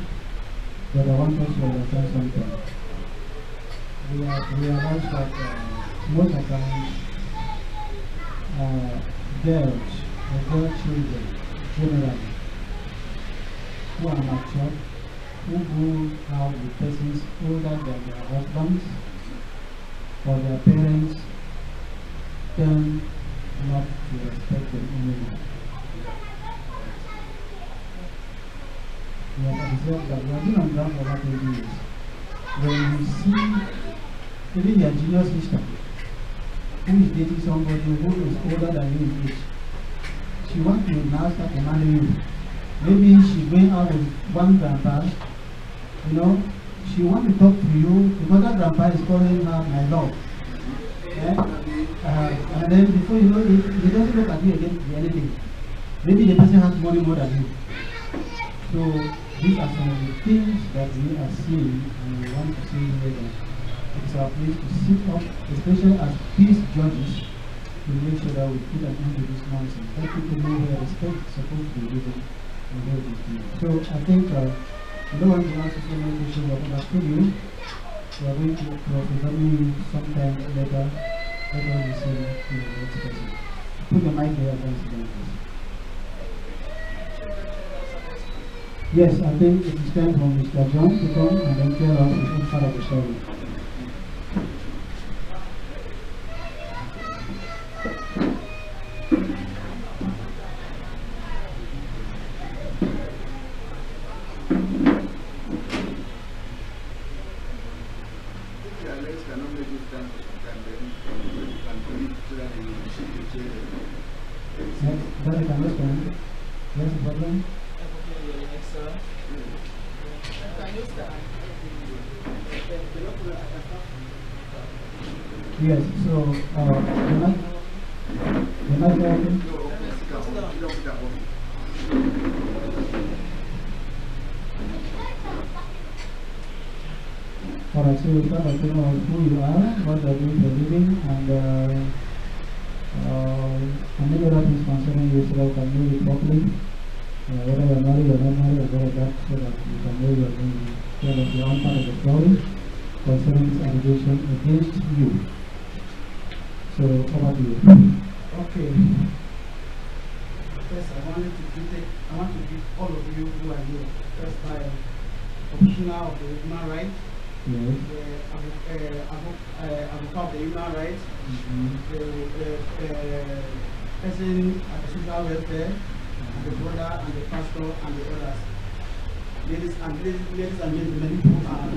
but I want us to understand something. We have realized that most of the times girls or girl children generally who are mature, who go out with persons older than their husbands or their parents, tend not to respect them anymore. We have observed that we have been on ground for about 20 years. When we see even your junior sister who is dating somebody who is older than you in age, she wants to now start to marry you. Maybe she's going out with one grandpa, you know, she wants to talk to you because that grandpa is calling her my love. And then before you know it, he doesn't look at you again to be anything. Maybe the person has money more than you. So these are some of the things that we are seeing, and we want to see here that it's our place to sit up, especially as peace judges, to make sure that we put an end to this nonsense. Let people know where respect is supposed to be given and where it is given. So I think we don't want to answer so many questions. We have understood you. We are going to cross-examine you sometime later. Let us listen to the next person. Put the mic there and sit down, please. Yes, I think it is time for Mr. John to come and then tell us the full part of the story. That is understand. Yes, problem? Can you start? Yes, so the mic open. Alright, so you start by telling us who you are, what you are doing for a living, and many other things concerning yourself. Can you read properly? Whether you are married or not married, or whether that, so that you can know you are going to tell us your own part of the story concerning this allegation against you. So, over to you. Okay. First, I want to give all of you who are here, first by commissioner of the human rights, Yes. the advocate of the human rights, the person at the social welfare, and the brother and the pastor and the others. Ladies and gentlemen who are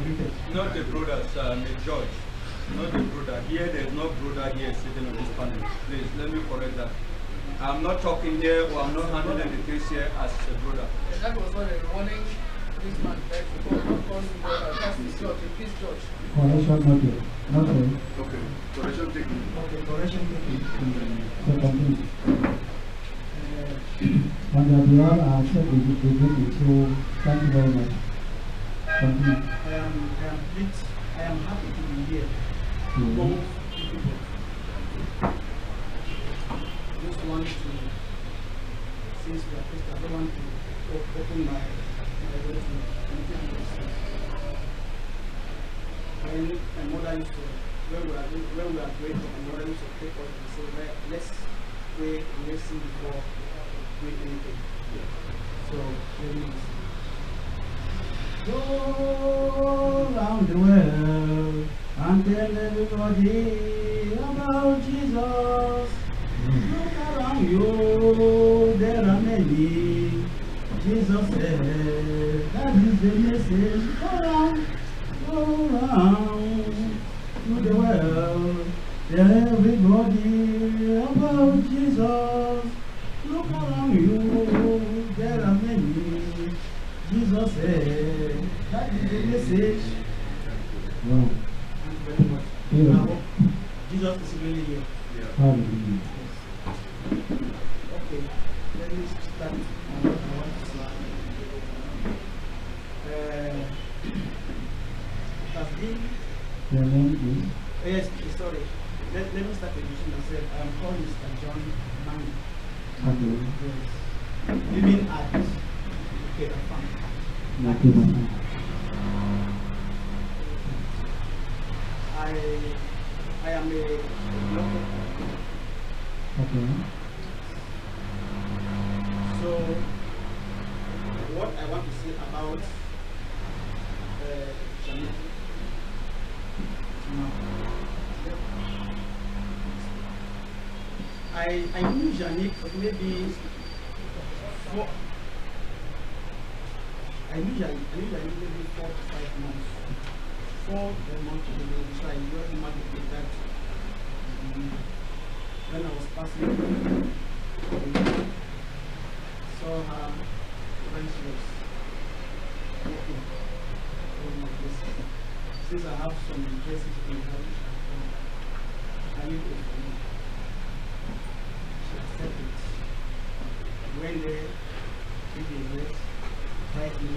greeted. Not the brothers, the judge. Not the brother. Here, there's no brother here sitting on this panel. Please, let me correct that. I'm not talking here or I'm not handling the case here as a brother. That was not a warning. This man begs to go, not call him brother. That's his church, a peace church. Correction noted. Noted. Okay, correction taken. Okay, correction taken. So continue. On your behalf, I accept the duty, so thank you very much. Continue. I am happy to be here. Among people. Just want to, since we are Christians, I don't want to open my way to anything else. When my mother used to, when we are great, my mother used to take us and say, well, let's pray and let's sing before we do anything. So, let me listen. Go around the world and tell everybody about Jesus. Look around you, there are many. Jesus said, that is the message. Go around to the world, tell everybody about Jesus. Look around you, there are many. Jesus said, that is the message. Wow. Thank you very much. Yeah. I hope Jesus is really here. Hallelujah. Yes. what I want to say. It has been. Your name Yes, sorry. Let me start introducing myself. I am called Mr. John Mangi. is? Okay. Yes. Living at Kera Farm. Okay. I am a blogger. Okay. So, what I want to say about Janet. I knew Janet for maybe four. I knew Janet maybe 4 to 5 months. 4 months ago, so I got market that when I was passing, I saw her when she was walking. Oh my goodness. Since I have some dresses in her, can you pay for me? She accepted. Went there, took the dress, tried me.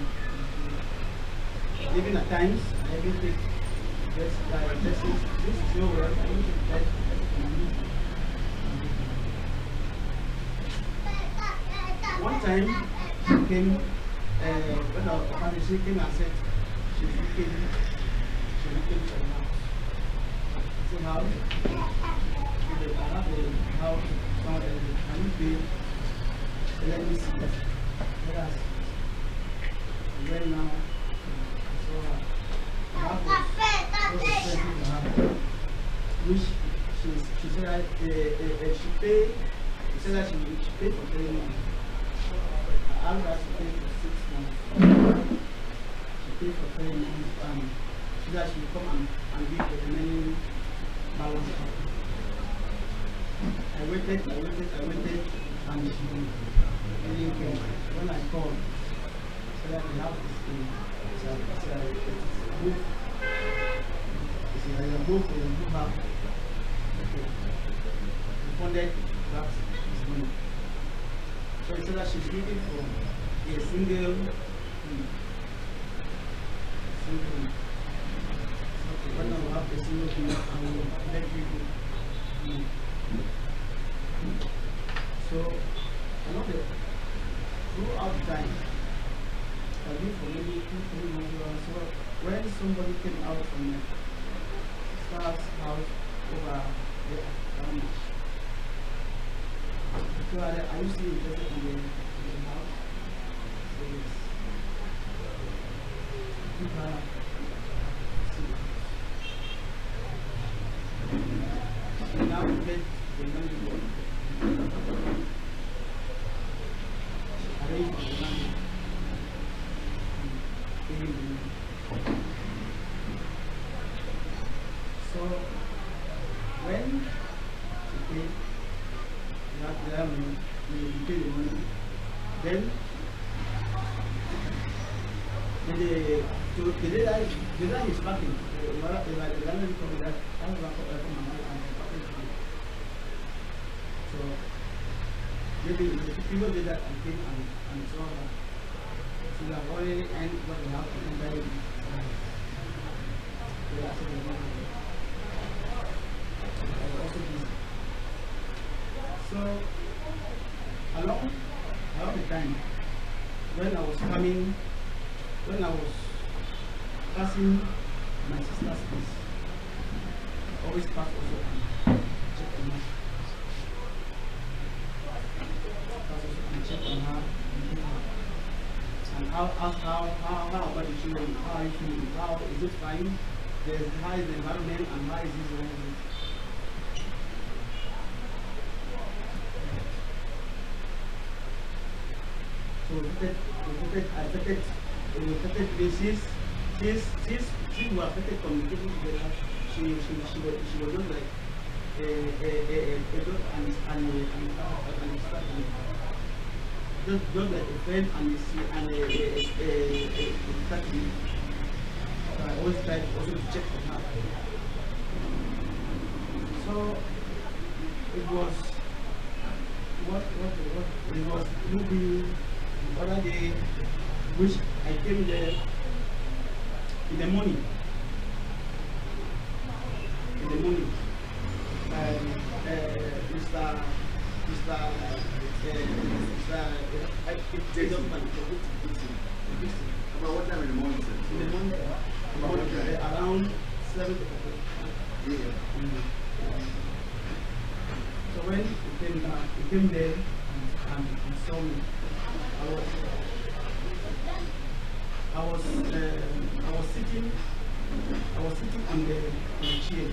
Even at times, I even take dresses. This is your work. I need to try to one time, she came, when I was talking, she came and said, she's looking for a house. I said, house? She said, I have a house, can you pay? Let me see. Let us see. Right now, which she said that she paid for 3 months. I asked her to pay for 6 months. She paid for 3 months and she said she will come and give the remaining balance. I waited and she didn't came. When I called, she said that the house is in. It's a book. It's a book for the book house. The funded that is money. So he said that she's looking for a single room. So when I will have a single room, I will let you go. So I know that throughout the time, I've been for maybe 2-3 months. So when somebody came out from my sister's house over there, so are you still interested in the house? So yes. So now we get the money. Arrange the money. So when she paid, you pay the money, then the day that he's packing, the landlady told me that I have to my money and packing to me. So maybe the people did that and came and saw her. So they have already ended what they have to do by also busy. So along the time when I was passing my sister's place, I always pass also and check on her. Check on her and ask how about the children, how are you feeling, how is it fine, how is the environment and how is this one. So I started basis. Since we started communicating together, she was just like a dog and just like a friend and a family. So I always try also to check on her. So it was it was maybe the other day, which I came there in the morning. In the morning, About what time in the morning, sir? in the morning, around 7 o'clock. Yeah. So when he came there and he saw me, I was sitting on the chair.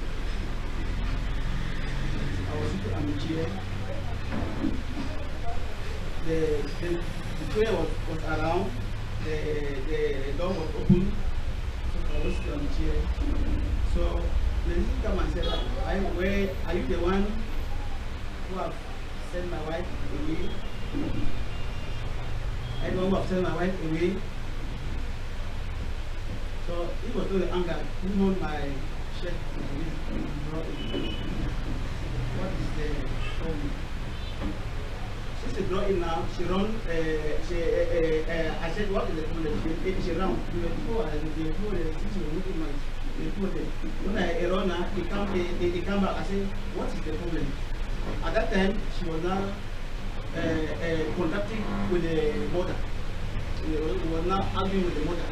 I was sitting on the chair. The chair was around. The door was open. So I was sitting on the chair. So the lady come and said, "Where are you the one who have sent my wife away? I don't who have sent my wife away." So he was very angry. He moved my shirt and brought it. What is the problem? She brought it now. She run. I said, "What is the problem?" She ran. When I run now, he come back. I said, "What is the problem?" At that time, she was now contacting with the mother. She was now arguing with the mother.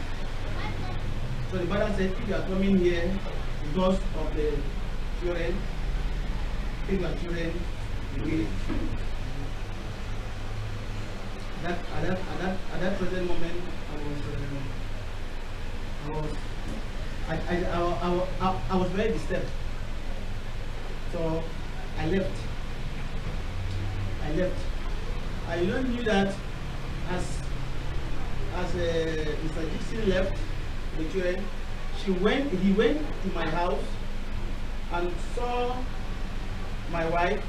So the father said, "If you are coming here because of the children, take your children away." At that present moment, I was very disturbed. So I left. I even knew that as Mr. Dixon left the children, he went to my house and saw my wife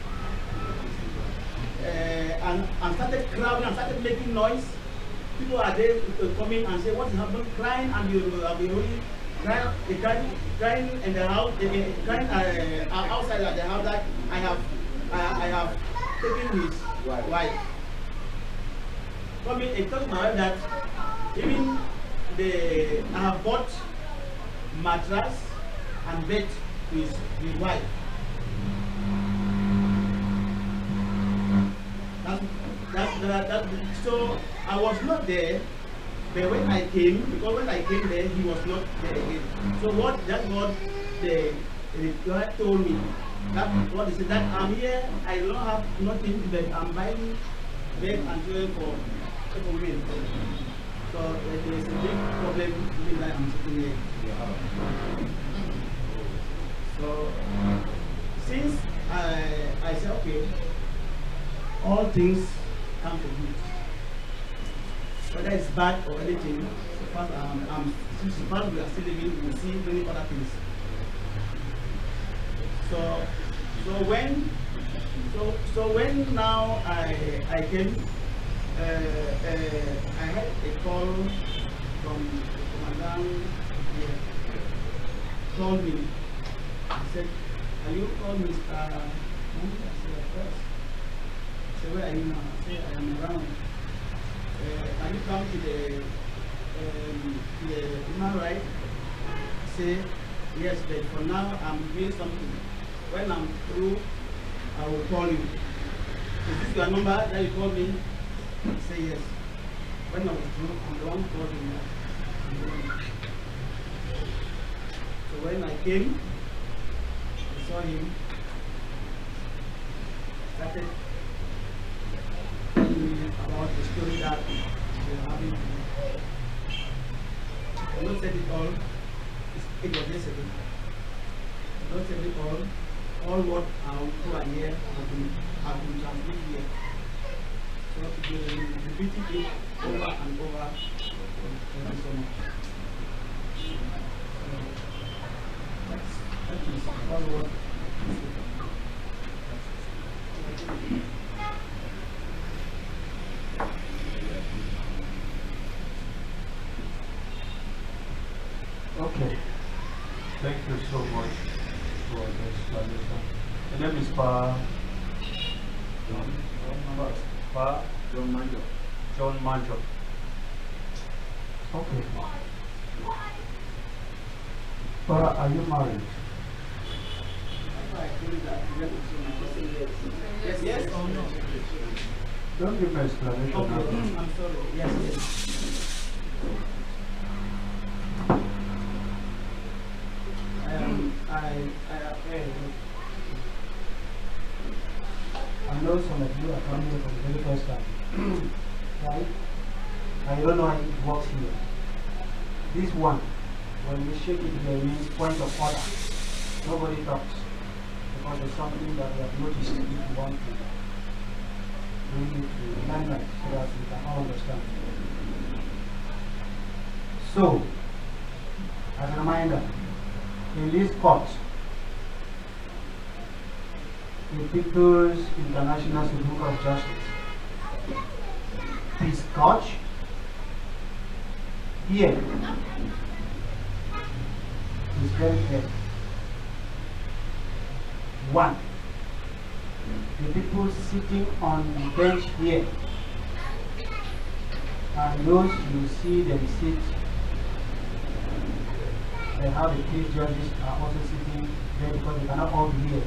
and started crowding and started making noise. People are there coming and say, "What is happening?" Crying, and crying in the house, crying outside at the house that I have taken his wife. Coming and told my wife that even I have bought mattress and bed to his wife. So I was not there, but when I came, because when I came there, he was not there again. So that's what the guy told me. That's what he said, that I'm here, I don't have nothing, but I'm buying bed and children for men. So there's a big problem with that I'm sitting here. So since I said, okay, all things come to good. Whether it's bad or anything, so far we are still living, we will see many other things. So when now I came, I had a call from Madam here. Called me. I said, "Are you called Mr. I said, "Of course." I said, "Where are you now?" I said, "I am around. Can you come to the human right?" I said, "Yes, but for now I'm doing something. When I'm through, I will call you." "Is this your number that you called me?" I said, "Yes." When I was through, I'm the one who called him. So when I came, I saw him, started telling me about the story that we were having. I not said it all. It was yesterday. I not said it all. All what I will do here have been transmitted here. So repeating it over and over. Thank you so much. That is all what Okay. Thank you so much for the explanation. And then Ms. Pa. Pa? John Manjo. John Manjo. Okay. Pa, are you married? Yes or no? Don't give me explanation. Okay, now. I'm sorry. Yes, yes. I know some of you are coming here for the very first time. Right? I don't know how it works here. This one, when we shake it here, it means point of order. Nobody talks. Because it's something that we have noticed if you want to bring it to limelight so that we can all understand. So, as a reminder, in this court, the People's International Supreme Court of Justice, this court here is very clear. One, the people sitting on the bench here, and those you see them sit, they have the three judges are also sitting there because they cannot all be here.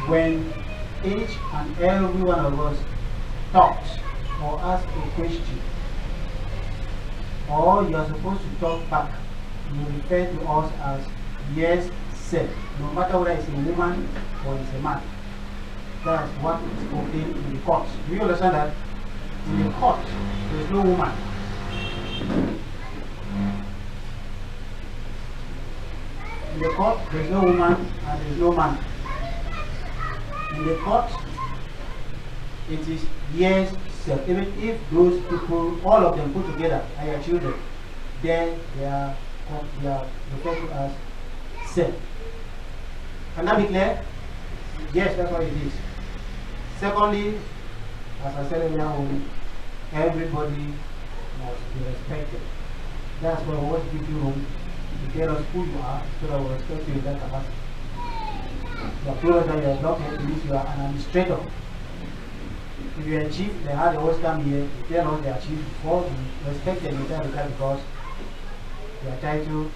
When each and every one of us talks or asks a question, or you are supposed to talk back, you refer to us as yes, sir, no matter whether it's a woman or it's a man. That's what is obtained in the court. Do you understand that? In the court, there is no woman. In the court, there is no woman and there is no man. In the court, it is yes, sir. Even if those people, all of them put together, are your children, then they are referred to as sir. Can that be clear? Yes, that's what it is. Secondly, as I said earlier on, everybody must be respected. That's why we always give you room to tell us who you are so that we respect you in that capacity. You have told us that you are a doctor, it means you are an administrator. If you are a chief, they had always come here to tell us they are chief before we respect them in that regard because their title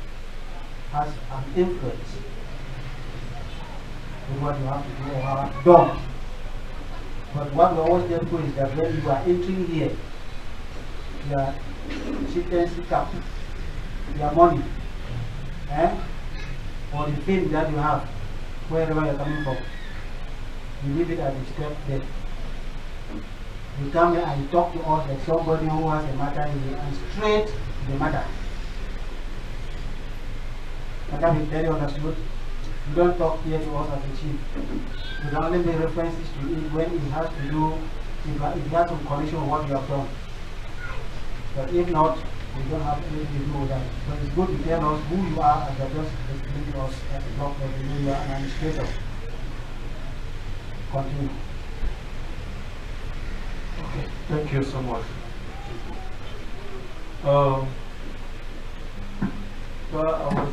has an influence with what you have to do or have done. But what we always tell people is that when you are entering here, your chieftaincy cap, your money, or the fame that you have, wherever you're coming from, you leave it at the step there. You come here and you talk to us like somebody who has a matter here and straight to the matter. And that is very understood. You don't talk here to us as a chief. You can only make references to it when it has to do, if it has some connection with what you have done. But if not, we don't have anything to do with that. But it's good to tell us who you are and just explain to us as a doctor, you are an administrator. Continue. Okay, thank you so much. Well,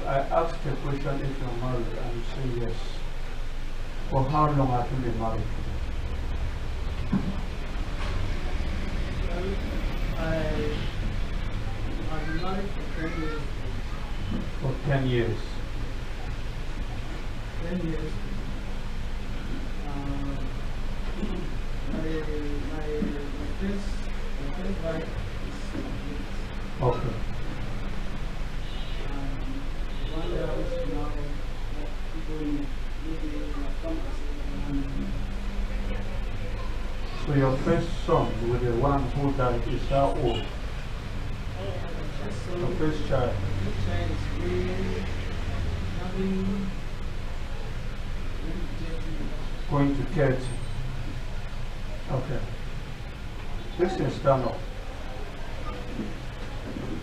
I asked a question if you're married and you say yes. For how long have you been married? I've been married for 10 years. For 10 years. 10 years. My first wife is Okay. one that I was now people maybe have come as So your first son with the one who died is how old? Your first child. the child is really having Going to 30. Okay. Listen, stand up.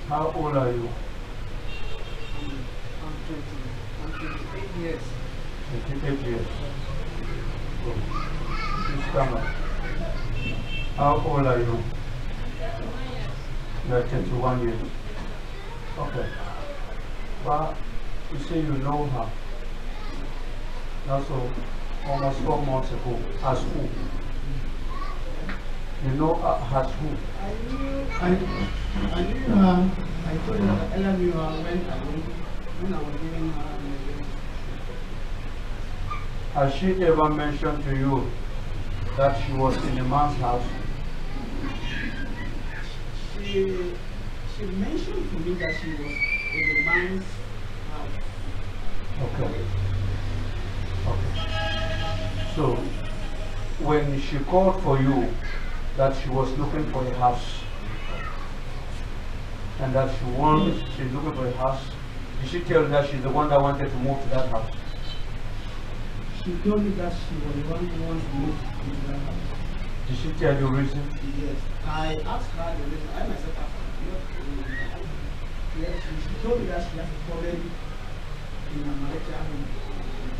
How old are you? I'm 28 years. 28 years. Good. You stand up. How old are you? You are 31 years. Okay. But you say you know her. That's all, almost 4 months ago. As who? You know as who? I knew her. I told her that Ella knew her when I was giving her an Has she ever mentioned to you that she was in a man's house? She mentioned to me that she was in a man's house. Okay. Okay. So, when she called for you, that she was looking for a house, and that she's looking for a house, did she tell you that she's the one that wanted to move to that house? She told me that she was the one who wanted to move into that house. Did she tell you reason? Yes. I asked her the reason. I myself asked her. Yes, she told me that she has a problem in her marital home.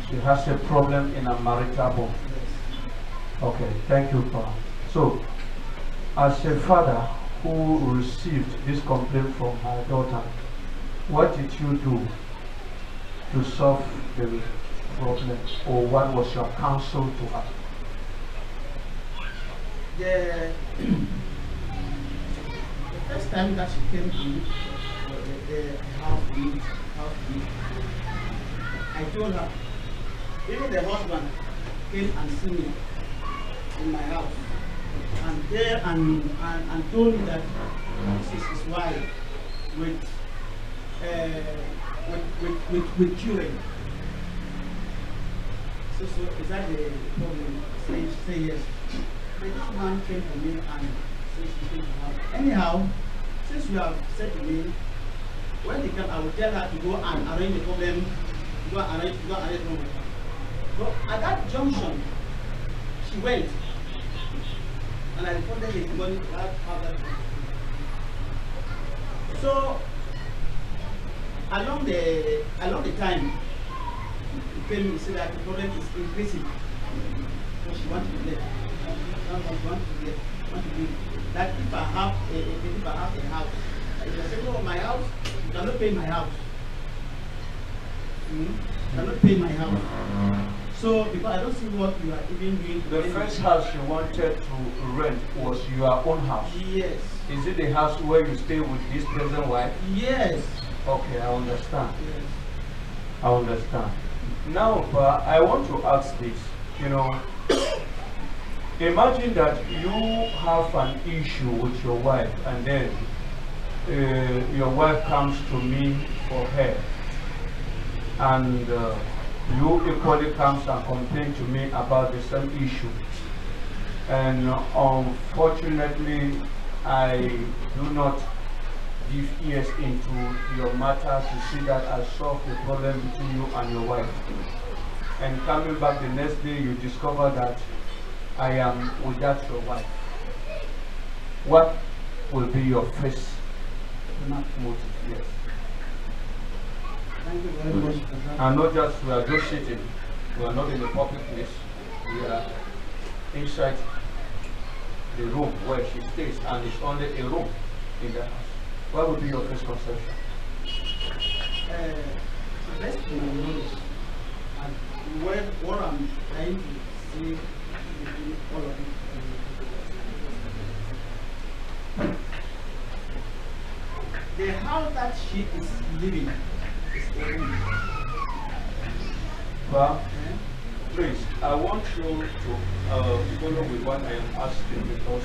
She has a problem in her marital home. Yes. Okay, thank you, Pa. So, as a father who received this complaint from her daughter, what did you do to solve the problem, or what was your counsel to her? The first time that she came in the house meet, I told her, even the husband came and see me in my house, and there and told me that this is his wife with children. So is that the problem? Say yes. This man came to me and said she came to the house. Anyhow, since you have said to me, when they come, I will tell her to go and arrange the problem, go and arrange the problem. So at that junction, she went, and I reported the money to her father. So along the time, he came and said that the problem is increasing. So she wanted to let. That if I have a house, if I say, no, my house, you cannot pay my house. You cannot pay my house. So, because I don't see what you are even doing. The first house you wanted to rent was your own house? Yes. Is it the house where you stay with this present wife? Yes. Okay, I understand. Yes. I understand. Now, I want to ask this, you know, imagine that you have an issue with your wife, and then your wife comes to me for help, and you equally comes and complain to me about the same issue, and unfortunately I do not give ears into your matter to see that I solve the problem between you and your wife, and coming back the next day you discover that I am without your wife. What will be your first motive? Yes. Thank you very much for that. And not just, we are just sitting, we are not in a public place, we are inside the room where she stays, and it's only a room in the house. What would be your first conception? The best thing I know is, and what I'm trying to see between all of it, the house that she is living is a room. Well, please, I want you to follow with what I am asking, because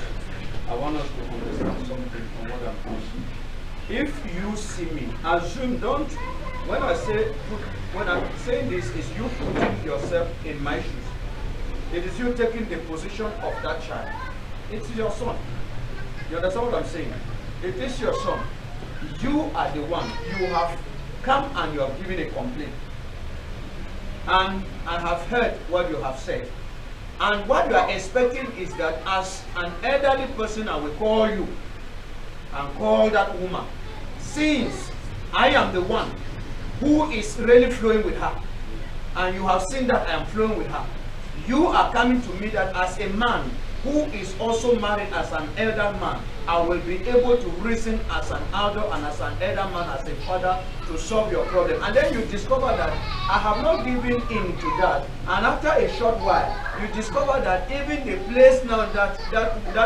I want us to understand something from what I'm asking. If you see me, assume, don't, when I'm saying this, is you putting yourself in my shoes. It is you taking the position of that child. It's your son. You understand what I'm saying? It is your son. You are the one. You have come and you have given a complaint. And I have heard what you have said. And what you are expecting is that as an elderly person, I will call you and call that woman. Since I am the one who is really flowing with her, and you have seen that I am flowing with her, you are coming to me that as a man who is also married as an elder man, I will be able to reason as an elder and as an elder man, as a father, to solve your problem. And then you discover that I have not given in to that. And after a short while, you discover that even the place now that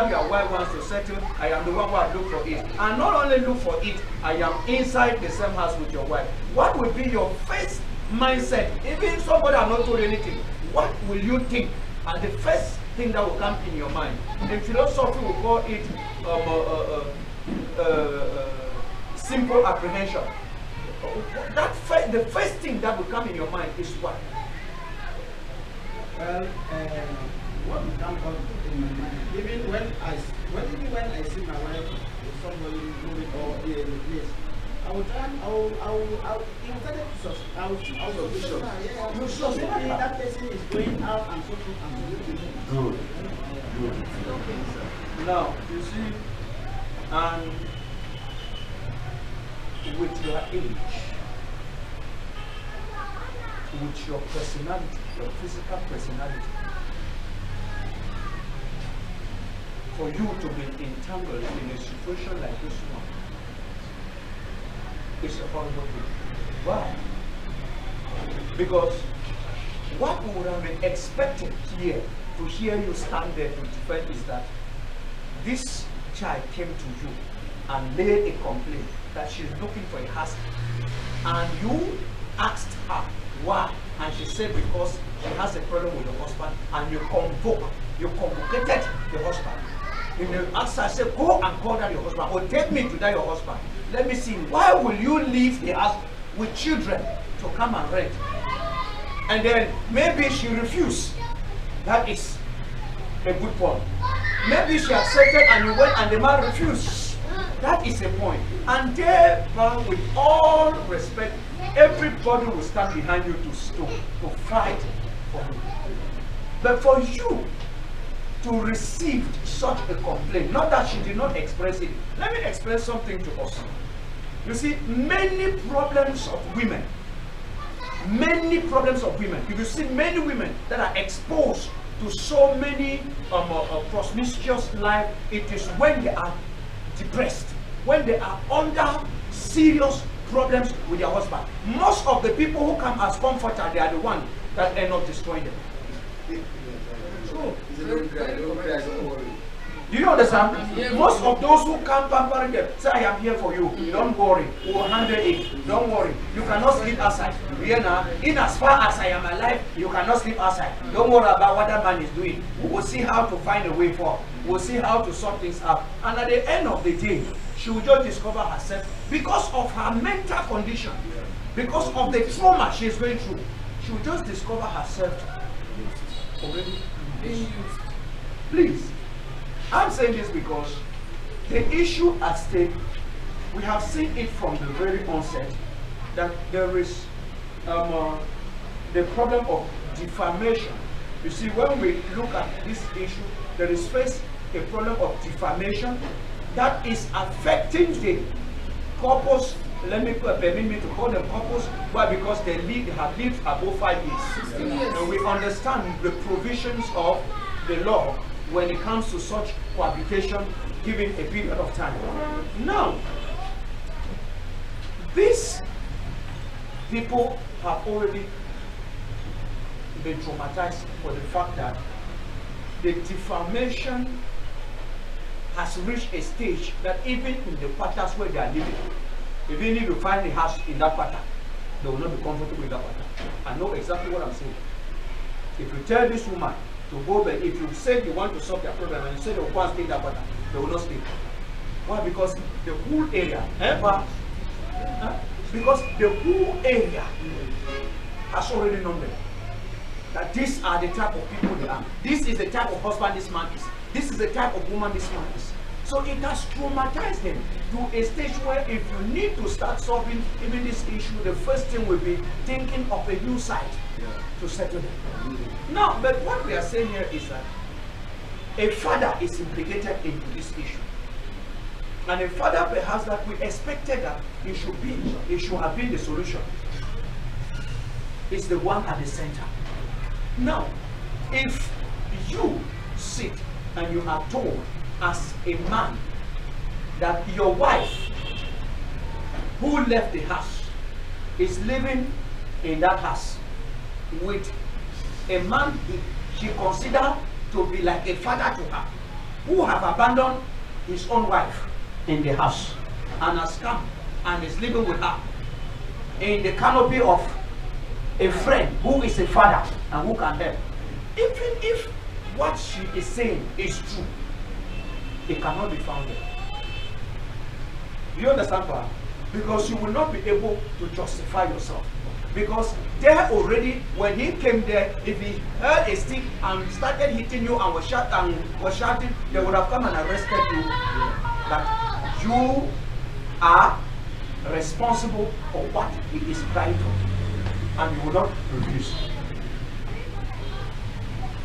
your wife wants to settle, I am the one who have looked for it. And not only look for it, I am inside the same house with your wife. What will be your first mindset? Even if somebody has not told you anything, what will you think? And the first thing that will come in your mind. In philosophy, we call it simple apprehension. The first thing that will come in your mind is what? Well, what will come up in my mind, even when I see my wife with somebody moving or in a place, I will try, I will tell them to suspect. I will suspect her, yeah. You suspect that person is going out and so forth and so forth. Good. Now, you see, and with your age, with your personality, your physical personality, for you to be entangled in a situation like this one, it's a horrible thing. Why? Because what we would have been expected here to hear you stand there to defend is that this child came to you and laid a complaint that she's looking for a husband, and you asked her why, and she said because she has a problem with the husband, and you convocated the husband. And you asked her, say, go and call that your husband, or take me to that your husband. Let me see, why will you leave the house with children to come and rent? And then maybe she refused. That is a good point. Maybe she accepted and you went and the man refused. That is a point. And therefore, with all respect, everybody will stand behind you to fight for you. But for you to receive such a complaint, not that she did not express it, let me explain something to us. You see, many problems of women, if you see many women that are exposed to so many promiscuous life, it is when they are depressed, when they are under serious problems with their husband. Most of the people who come as comforter, they are the ones that end up destroying them. True. Do you understand? Most of those who come pampering them say, I am here for you. Don't worry. We will handle it. Don't worry. You cannot sleep outside. In as far as I am alive, you cannot sleep outside. Don't worry about what that man is doing. We will see how to find a way forward. We'll see how to sort things out. And at the end of the day, she will just discover herself because of her mental condition, because of the trauma she is going through. She will just discover herself already being used. Please. I'm saying this because the issue at stake, we have seen it from the very onset that there is the problem of defamation. You see, when we look at this issue, there is first a problem of defamation that is affecting the couples. Permit me to call them couples. Why? Because they have lived above 5 years. And we understand the provisions of the law when it comes to such cohabitation given a period of time. Now, these people have already been traumatized for the fact that the defamation has reached a stage that even in the quarters where they are living, even if you find a house in that quarter, they will not be comfortable with that quarter. I know exactly what I'm saying. If you tell this woman to go back, if you say you want to solve their problem and you say they will go and stay in that quarter, they will not stay. Why? Because the whole area, because the whole area has already known them. That these are the type of people they are. This is the type of husband this man is. This is the type of woman this man is. So it has traumatized them to a stage where if you need to start solving even this issue, the first thing will be thinking of a new site to settle them. Now, but what we are saying here is that a father is implicated into this issue. And a father perhaps that we expected that he should have been the solution. It's the one at the center. Now, if you sit and you are told as a man that your wife who left the house is living in that house with a man she considered to be like a father to her, who have abandoned his own wife in the house and has come and is living with her in the canopy of a friend who is a father and who can help. Even if what she is saying is true, it cannot be founded. Do you understand, Pa? Because you will not be able to justify yourself. Because there already, when he came there, if he heard a stick and started hitting you and was shouting, they would have come and arrested you. That you are responsible for what he is crying for, and you will not refuse.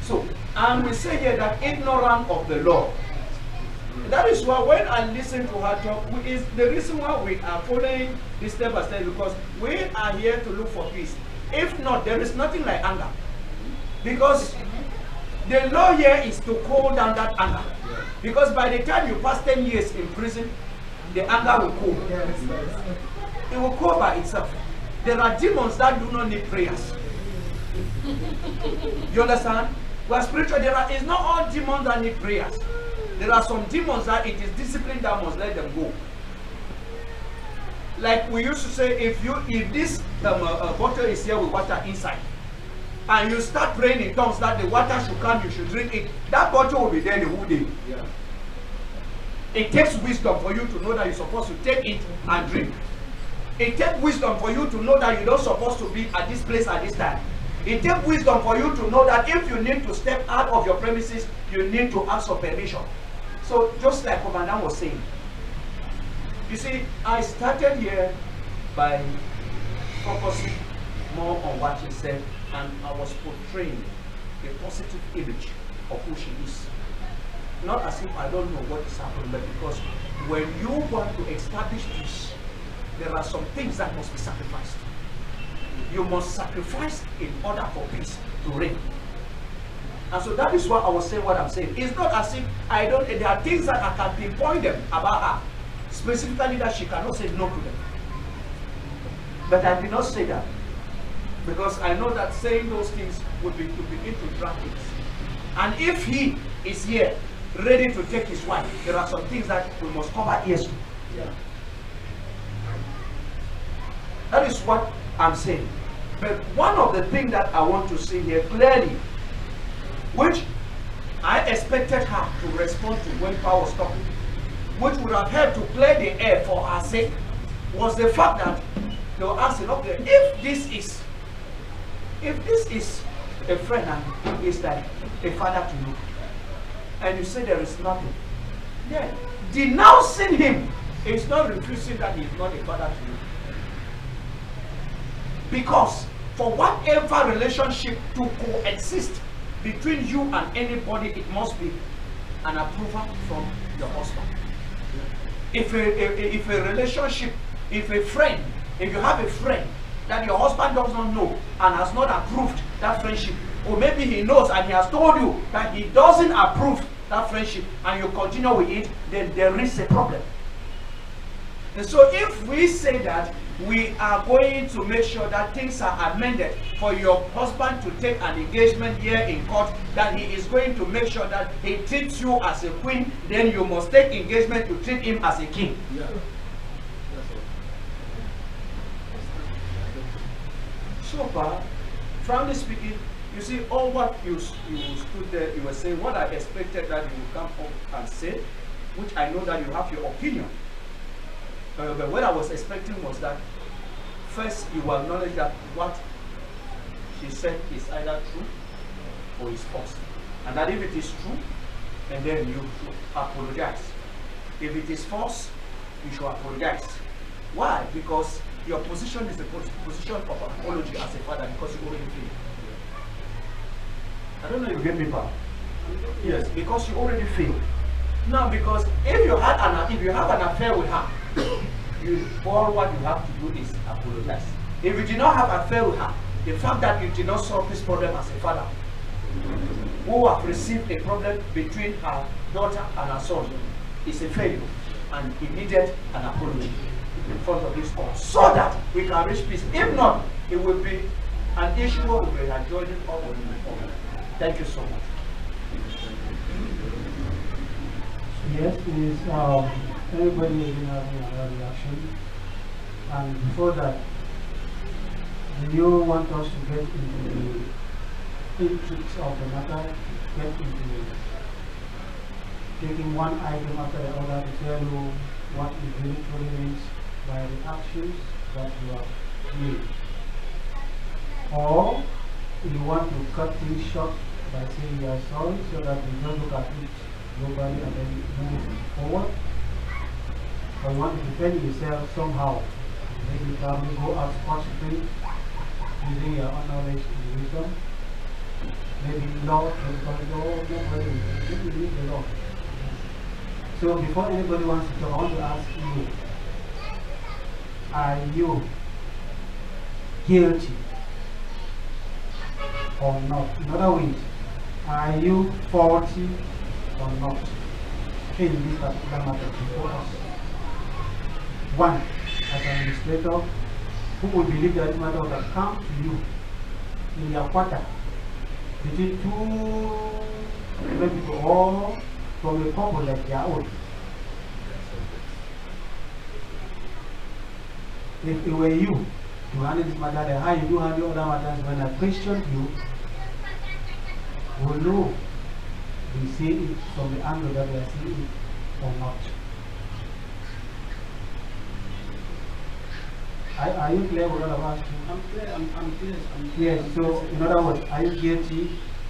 So, and we say here that ignorant of the law. That is why when I listen to her talk, is the reason why we are following this step by step, because we are here to look for peace. If not, there is nothing like anger. Because the law here is to cool down that anger. Because by the time you pass 10 years in prison, the anger will cool. It will cool by itself. There are demons that do not need prayers. You understand? Well, spiritual, it's not all demons that need prayers. There are some demons that it is discipline that must let them go. Like we used to say, if this bottle is here with water inside, and you start praying in tongues that the water should come, you should drink it, that bottle will be there the whole day. Yeah. It takes wisdom for you to know that you're supposed to take it and drink. It takes wisdom for you to know that you're not supposed to be at this place at this time. It takes wisdom for you to know that if you need to step out of your premises, you need to ask for permission. So just like Commandant was saying, you see, I started here by focusing more on what he said, and I was portraying a positive image of who she is. Not as if I don't know what is happening, but because when you want to establish peace, there are some things that must be sacrificed. You must sacrifice in order for peace to reign. And so that is why I was saying what I'm saying. It's not as if there are things that I can pinpoint them about her, specifically that she cannot say no to them. But I did not say that, because I know that saying those things would be to begin to drag things. And if he is here, ready to take his wife, there are some things that we must cover ears to. Yeah. That is what I'm saying. But one of the things that I want to see here clearly, which I expected her to respond to when Paul was talking, which would have helped to clear the air for her sake, was the fact that they were asking, okay, if this is a friend and is like a father to you, and you say there is nothing, then denouncing him is not refusing that he is not a father to you. Because for whatever relationship to coexist between you and anybody, it must be an approval from your husband. If a relationship, if you have a friend that your husband does not know and has not approved that friendship, or maybe he knows and he has told you that he doesn't approve that friendship, and you continue with it, then there is a problem. And so if we say that we are going to make sure that things are amended for your husband to take an engagement here in court, that he is going to make sure that he treats you as a queen, then you must take engagement to treat him as a king. Yeah. So far, frankly speaking, you see, all what you stood there, you were saying what I expected that you would come up and say, which I know that you have your opinion. But what I was expecting was that first you will acknowledge that what she said is either true or is false. And that if it is true, and then you should apologize. If it is false, you should apologize. Why? Because your position is the position of apology as a father, because you already failed. I don't know if you get me back. Yes, because you already failed. Now, because if you have an affair with her, all what you have to do is apologize. If you did not have an affair with her, the fact that you did not solve this problem as a father, who have received a problem between her daughter and her son, is a failure. and immediate an apology in front of this court so that we can reach peace. If not, it will be an issue where we will be joining up on it. Thank you so much. Yes, is everybody having another reaction? And before that, do you want us to get into the intricacies of the matter, get into taking one item after the other to tell you what it really truly means by the actions that you have made? Or you want to cut things short by saying you are sorry so that we don't look at it globally and then move forward? Or you want to defend yourself somehow? Maybe probably go out scot-free using your own knowledge and wisdom. Maybe law, because nobody will use the law. So before anybody wants to talk, I want to ask you, are you guilty or not? In other words, are you faulty or not in this particular matter before us? One, as an administrator, who will believe that this matter will come to you in your quarter between two different people or from a couple like their own. If it were you to handle this matter, then how you do handle other matters when I questioned you, will know we see it from the angle that we are seeing it or not. Are you clear with what I'm asking? I'm clear, I'm clear. Yes, so in other words, are you guilty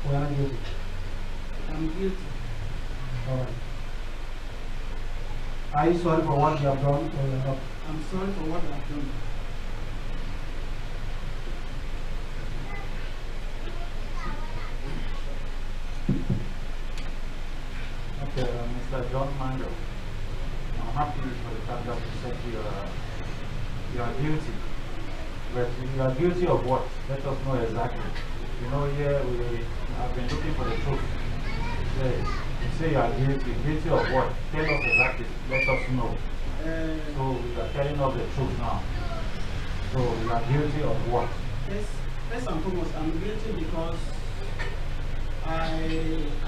or not guilty? I'm guilty. Alright. Are you sorry for what you have done or you're not? I'm sorry for what I've done. Okay, Mr. John Mango, I'm happy for the fact that you said you are guilty. But you are guilty of what? Let us know exactly. You know, here we have been looking for the truth. Yes. You say you are guilty. Guilty of what? Tell us exactly. Let us know. So you are telling us the truth now. So you are guilty of what? Yes, first and foremost, I'm guilty because I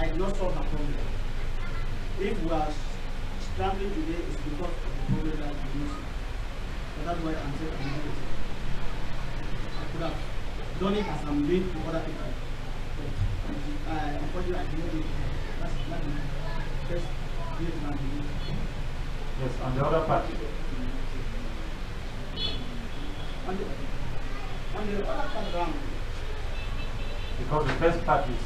did not solve my problem. If we are struggling today, it's because of the problem that we use. So that's why I'm saying I'm guilty. I could have done it as I'm doing to other people. But unfortunately, I did not do it. That's my first guilty man. Yes, on the other part. On the other part around. Because the first part is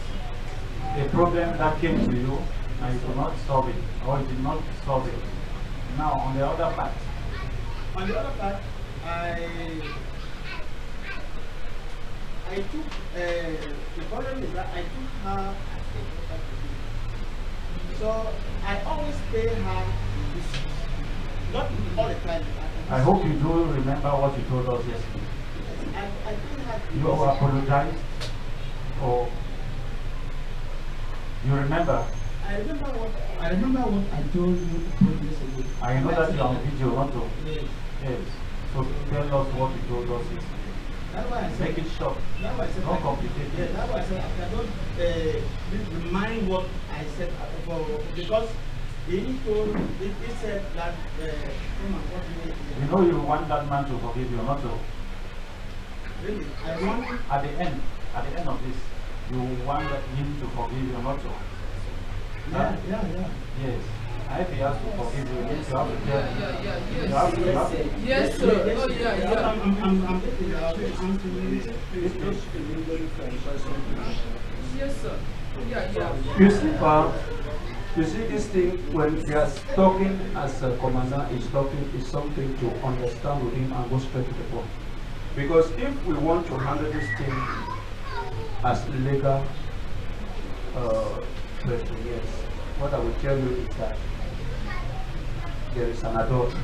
a problem that came to you and you could not solve it, or you did not solve it. Now, on the other part. On the other part, I took, the problem is that I took her as a daughter. So I always pay her this, not all the time. I hope you do remember what you told us yesterday. I pay her. You apologized, or you remember? I remember what I told you 2 days ago. I know that you are on video, not to. Yes. Yes. So tell us what you told us yesterday. That's why I said. Make it short. That's why I said. Not complicated. Yeah, that's why I said I don't remind what I said because he said that come and what You know you want that man to forgive you, not to. really I want. At the end of this, you want him to forgive you, not to. Yeah. Yes. And if he has to forgive you, you have to tell him. You have to. Yes, sir. Oh, yeah. I'm getting Yes, sir. Yeah. You see this thing when we are talking as a commander is something to understand with him and go straight to the point. Because if we want to handle this thing as legal person, yes, what I will tell you is that there is an adultery.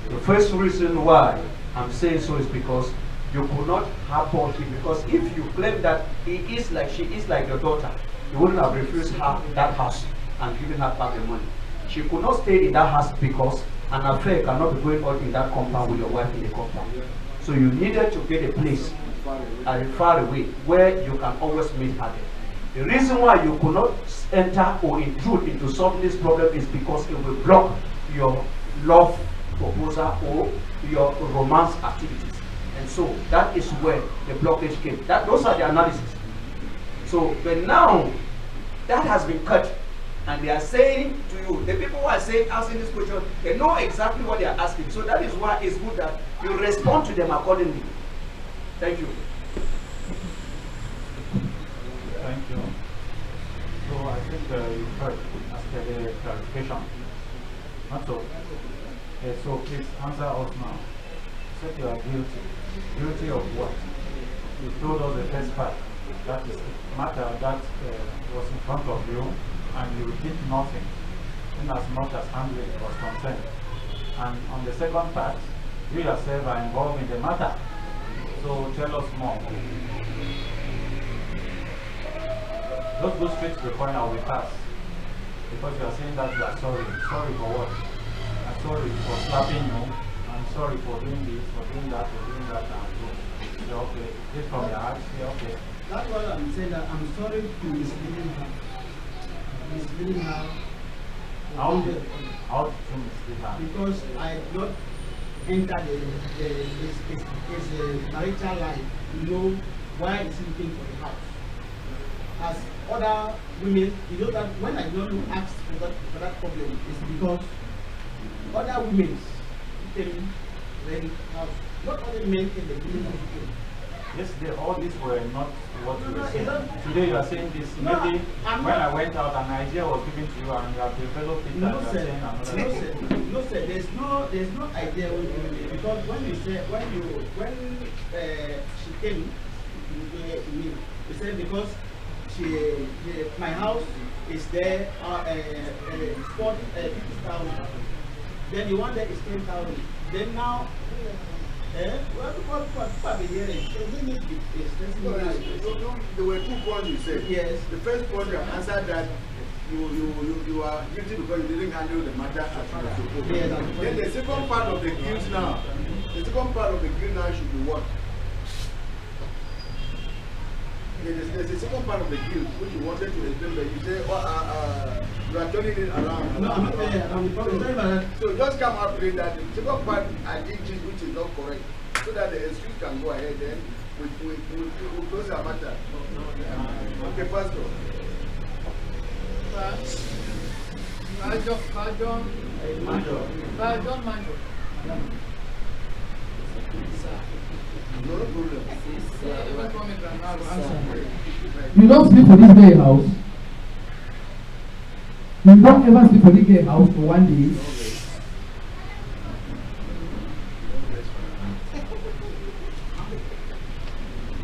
The first reason why I'm saying so is because you could not have bought him, because if you claim that she is like your daughter, you wouldn't have refused her that house and given her back the money. She could not stay in that house because an affair cannot be going on in that compound with your wife in the compound. So you needed to get a place far away where you can always meet her there. The reason why you could not enter or intrude into solving this problem is because it will block your love proposal or your romance activities. And so that is where the blockage came. Those are the analysis. So, but now that has been cut, and they are saying to you, the people who are saying, asking this question, they know exactly what they are asking. So that is why it's good that you respond to them accordingly. Thank you. Thank you. So I think you heard after the clarification. Not so. So please answer us now. You said you are guilty. Guilty of what? You told us the first part. That is the matter that was in front of you, and you did nothing, in as much as handling was concerned. And on the second part, you yourself are involved in the matter. So tell us more. Just go straight to the point and we pass. Because you are saying that you are sorry. Sorry for what? I'm sorry for slapping you. I'm sorry for doing this, for doing that, and go. Say, okay, this from your heart, say, okay. That's why I'm saying that I'm sorry to misleading her. Misleading her. How did you mislead her? Because I not enter his marital life to know why is he looking for the house. As other women, you know that when I don't ask for that problem, it's because other women came rent house. Not only men in the village. Yes, all these were not what you were saying. Not, Today you are saying this. No, Maybe I'm when not, I went out, an idea was given to you, and you have developed it. no, and you are sir. saying another No, thing. sir. No, sir. There's no idea when you because when she came to me, you said because my house is there 50,000. Then the one that is 10,000. Then now. What are the hearing? There were 2 points you said. Yes. The first point you answered that you are guilty because you didn't handle the matter as you were supposed to. Yes, Then the second part of the guilt now, should be what? There's a second part of the guilt which you wanted to explain, but you say, you are turning it around. No, I'm not there. I'm sorry about that. So just come out with that. The second part I did this which is not correct, so that the excuse can go ahead. Then we close our matter. Okay, Pastor. Manjo. No problem. You don't sleep for this gay house. You don't ever sleep for this gay house for one day.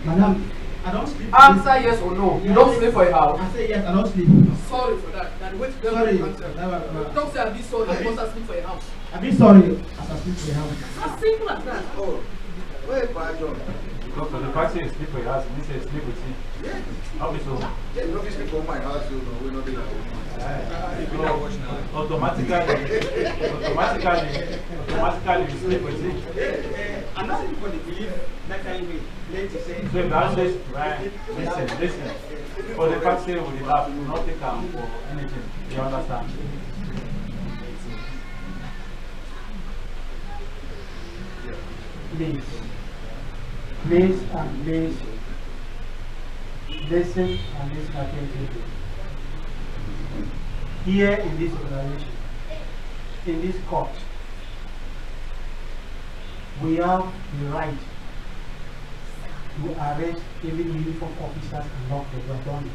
Madam, I don't sleep. Answer yes or no. You don't sleep for a house. I say yes, I don't sleep. Sorry for that. That which Sorry. Don't say I'll be sorry. I must have sleep for a house. I be sorry as I sleep for the house. As simple as that. Oh, wait, Pastor. Because for the fact you sleep for your house, you say sleep with him. Yes. How is so? Yeah, you know, if you sleep on my house, you know, we're not doing that. Automatically you sleep with him. I'm not saying for the belief that kind of way. Let you say. So that says, right, listen. For the fact say we laugh, we will not take for anything. You understand? Please and please listen and listen attentively. Here in this organization, in this court, we have the right to arrest even uniform officers and lock them. We have done it.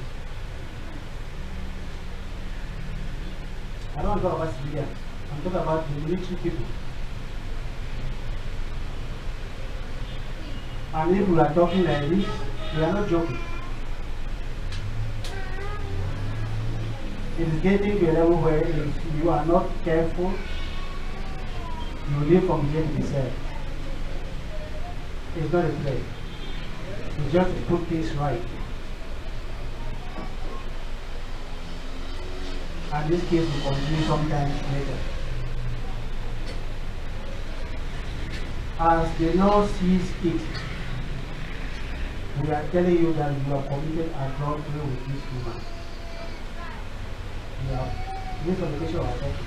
I don't talk about civilians. I'm talking about the military people. And if we are talking like this, we are not joking. It is getting to a level where if you are not careful, you live from here to cell. It's not a play. It's just to put things right. and this case will continue sometime later. As the law sees it, we are telling you that you have committed adultery with this woman. You have this obligation of adultery.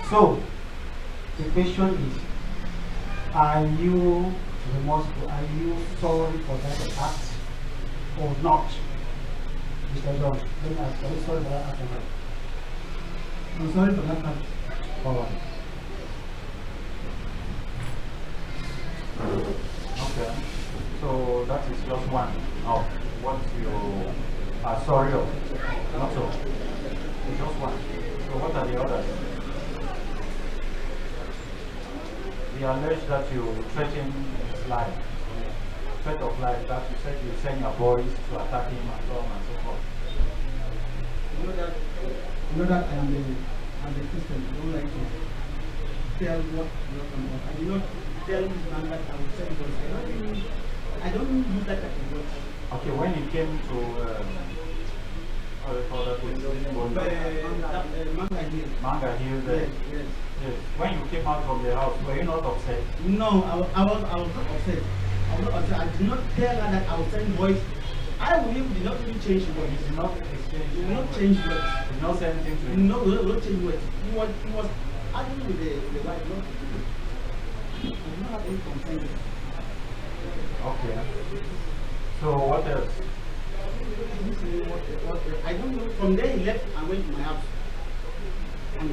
So, the question is, are you remorseful? Are you sorry for that act or not? Mr. John, let me ask, are you sorry for that act or not? I'm sorry for that act. Forward. Okay. So that is just one of what you are sorry of. Not so. It's just one. So what are the others? He alleged that you threatened his life. Threat of life, that you said you send your boys to attack him and so on and so forth. You know that I am a Christian. I don't like to tell what about. I do not tell man that I will send boys. I don't do that at the work. Okay, when you came to Manga Hill, Yes. yes. When you came out from the house, were you not upset? No, I was not upset. I was not upset. I did not tell her that I will send boys. I will did not even change words. You did not exchange. You did not change words. You did not say anything to him. No, we did not change words. He was arguing with the wife, not with me. I did not have any complaint. Okay. So what else? I don't know. From there he left and went to my house and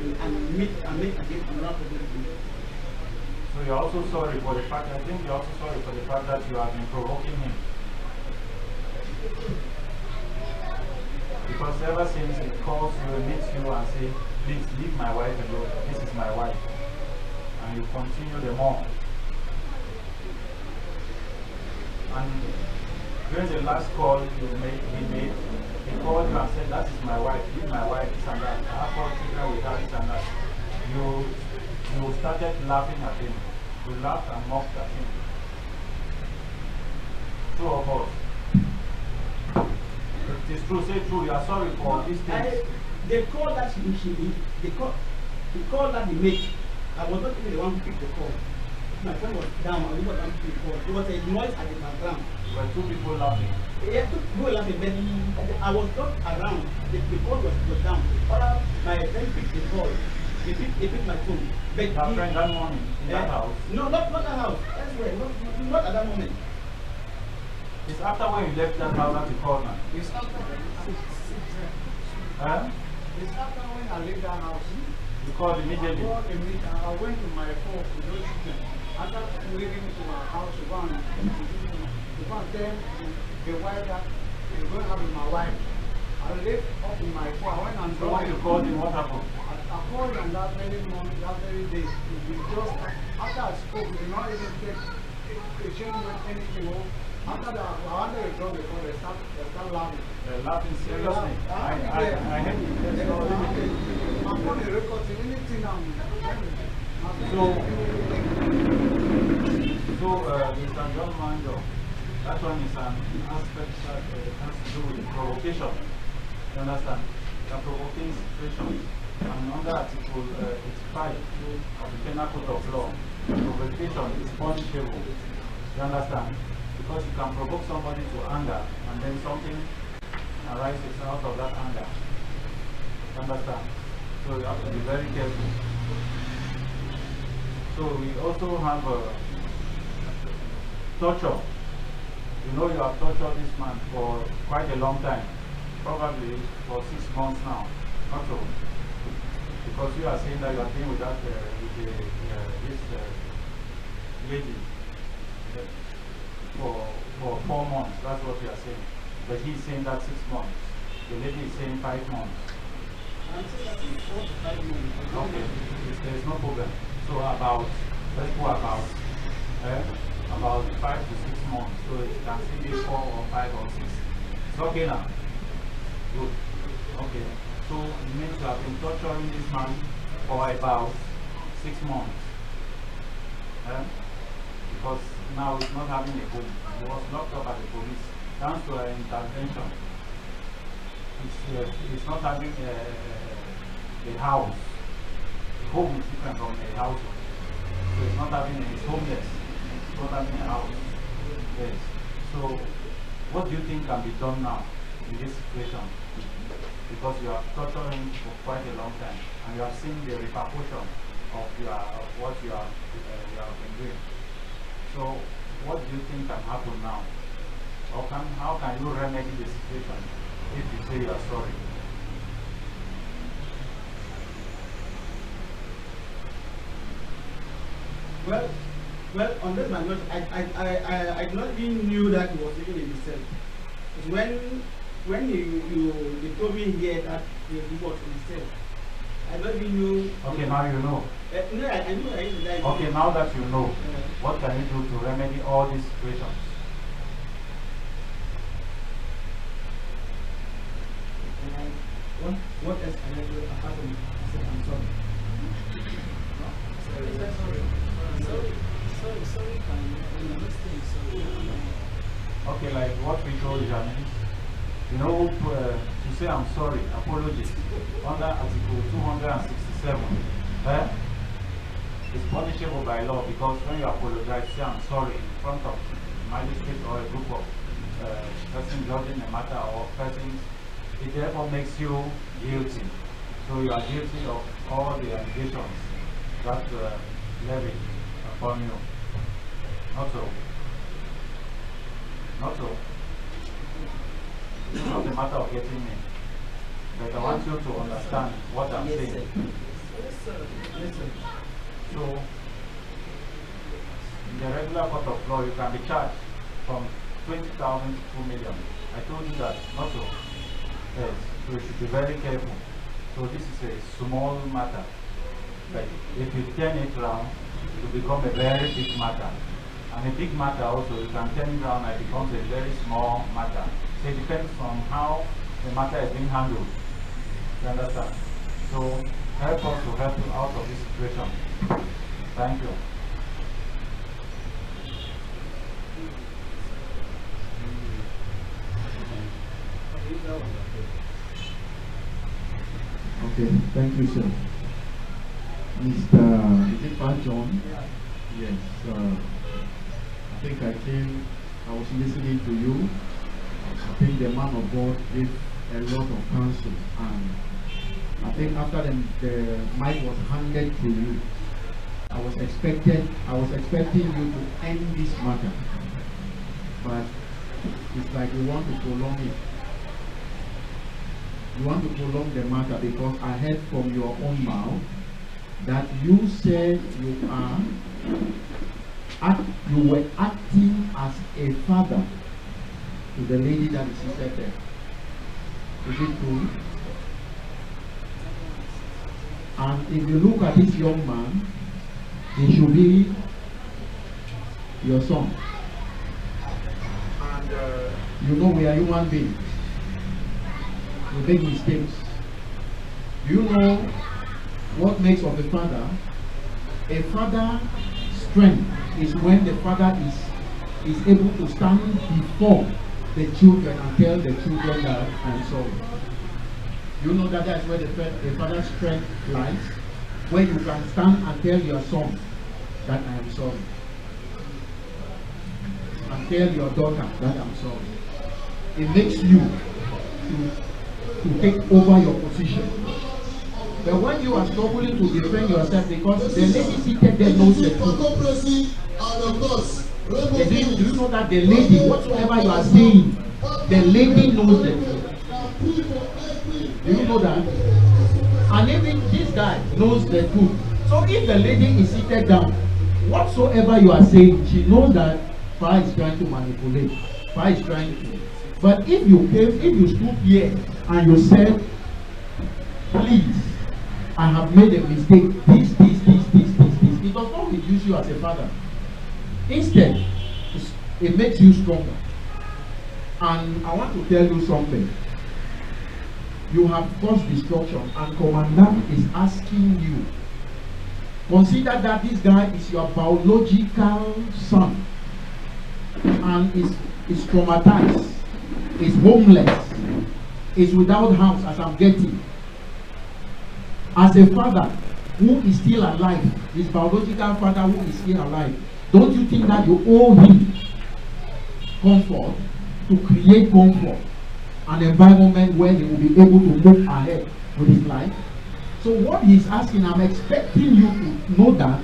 meet again another problem. So you're also sorry for the fact, I think you're also sorry for the fact that you have been provoking him. Because ever since he calls you, meets you and say, please leave my wife alone, this is my wife. And you continue the more. And during the last call he made, he called you and said, that is my wife, leave my wife, this and that. I have 4 children with her, this and that. You started laughing at him. You laughed and mocked at him. True or false? It is true, say true, you are sorry for these things. The call that the call that he made, I was not even the one who picked the call. My phone was down, I was not the one who picked the call. There was a noise at the background. There were 2 people laughing. Yeah, 2 people laughing, but I was not around. The call was down. My friend picked the call. He picked my phone. But Your friend that morning in that house? No, not that house. That's where, not at that moment. It's after when you left that house that you called now. It's after Huh? It's after when I left that house. You called immediately. I went to my phone with those children. After leaving to my house to go and tell the wife that I'm going to have with my wife. I left up in my phone. I went and So when you called him, what happened? I called him that very morning, that very day. We just, after I spoke, we did not even take a change with anything. After that, I wanted to drop the phone, they start laughing. They're laughing seriously. I hate it. I'm on the record, anything So, Mr. John Manjo, that one is an aspect that has to do with provocation. You understand? The provoking situation. And under Article 85 of the Penal Code of Law, provocation is punishable. You understand? Because you can provoke somebody to anger and then something arises out of that anger. You understand? So you have to be very careful. So we also have torture. You know you have tortured this man for quite a long time. Probably for 6 months now. Not so. Because you are saying that you are dealing with that this lady for 4 months. That's what you are saying. But he's saying that 6 months. The lady is saying 5 months. I'm saying that in 4 to 5 months. Okay, there is no problem. So let's go about 5 to 6 months. So it can still be 4 or 5 or 6. It's okay now. Good. Okay. So it means you have been torturing this man for about 6 months. Because now he's not having a home. He was locked up at the police. Thanks to her intervention, he's not having a house. The home is different from a household. So he's not having he's homeless. He's not having a house. Yes. So what do you think can be done now in this situation? Because you have tortured him for quite a long time, and you have seen the repercussion of what you have been doing. So what do you think can happen now? How can you remedy the situation if you say you are sorry? Well, on this matter, I not even knew that he was living in the cell. It's when they told me here that he was in the cell, I not even knew. Okay, now you know. No, I knew I used to die. Okay, now that you know, what can you do to remedy all these situations? What else can I do apart from say I'm sorry? Sorry, Okay, like what we told Janice, you know, to say I'm sorry, apology, under Article 267, is punishable by law, because when you apologize, say I'm sorry in front of a magistrate or a group of persons judging a matter or persons, it therefore makes you guilty. So you are guilty of all the allegations that levied upon you. Not so. Not so. It's not a matter of getting me. But I want you to understand what I'm saying. Yes, sir. Yes, sir. So, in the regular court of law, you can be charged from 20,000 to 2 million. I told you that, not so. Yes, so you should be very careful. So this is a small matter. But if you turn it around, it will become a very big matter. And a big matter also, you can turn it around and it becomes a very small matter. So it depends on how the matter is being handled. You understand? So help us to help you out of this situation. Thank you. Okay, thank you, sir. Mr. Is it Pat John? Yes. I think I was listening to you. I think the man of God gave a lot of counsel, and I think after the mic was handed to you, I was expecting you to end this matter, but it's like you want to prolong it. You want to prolong the matter because I heard from your own mouth that you said you were acting as a father to the lady that is seated there. Is it true? And if you look at this young man, he should be your son. And you know we are human beings. We make mistakes. Do you know what makes of a father? A father's strength is when the father is able to stand before the children and tell the children that I'm sorry. You know that's where the father's strength lies, where you can stand and tell your son that I am sorry, and tell your daughter that I'm sorry. It makes you to take over your position. But when you are struggling to defend yourself because the lady seated there knows the truth. Do you know that the lady, whatsoever you are saying, the lady knows the truth? Do you know that? And even this guy knows the truth. So if the lady is seated down, whatsoever you are saying, she knows that Fa is trying to manipulate. Fa is trying to. But if you stood here and you said, please, I have made a mistake, this, it does not reduce you as a father. Instead, it makes you stronger. And I want to tell you something. You have caused destruction, and Commandant is asking you. Consider that this guy is your biological son. And and is traumatized, is homeless, is without house as I'm getting. As a father who is still alive, his biological father who is still alive, don't you think that you owe him comfort, to create comfort, an environment where he will be able to move ahead with his life? So what he's asking, I'm expecting you to know that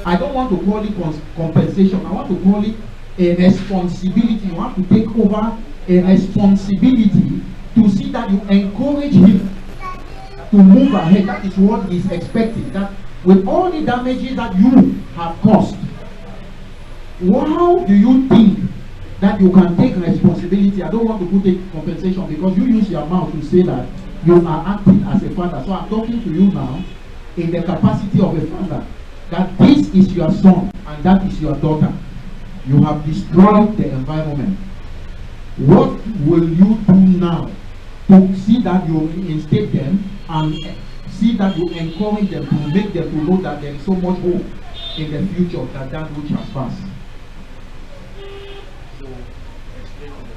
I don't want to call it compensation. I want to call it a responsibility. You have to take over a responsibility to see that you encourage him to move ahead. That is what he's expecting. That with all the damages that you have caused, how do you think that you can take responsibility? I don't want to put a compensation because you use your mouth to say that you are acting as a father. So I'm talking to you now in the capacity of a father, that this is your son and that is your daughter. You have destroyed the environment. What will you do now to see that you reinstate them and see that you encourage them, to make them to know that there is so much hope in the future than that which has passed? So, explain on the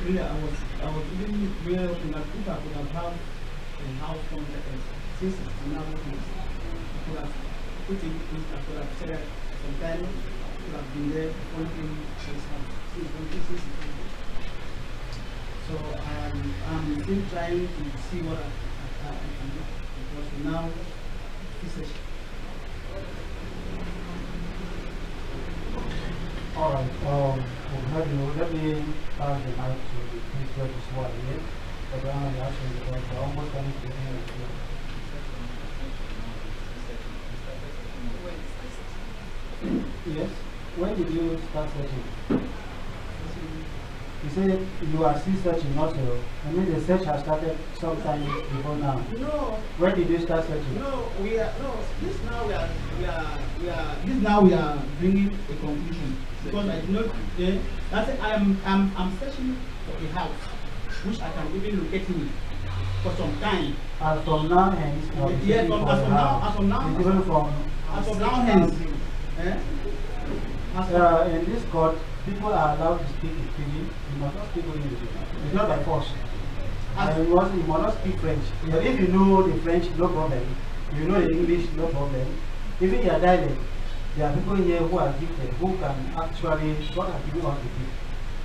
really, I was really really hoping that if I could have had a house contract since it's now looking, I could have put in, I could have said sometime, I could have been there only in this house since 2016. So I'm still trying to see what I can do, because now it's a All right. Let me pass the mic to the principal this morning. But I am asking because we're almost coming to the end of the Yes. When did you start searching? You said you are still searching, not so. I mean, the search has started sometime before now. no. When did you start searching? No, this now we are bringing a conclusion, because I do not. That's it. I'm searching for a house which I can even locate me for some time. As from now, hence, Yes, as from now, hence. In this court, people are allowed to speak in Fiji. You must not speak English. It's not by force. You must not speak French. But if you know the French, no problem. If you know the English, no problem. Even your dialect, there are people here who are gifted, who can actually, God has given us the gift.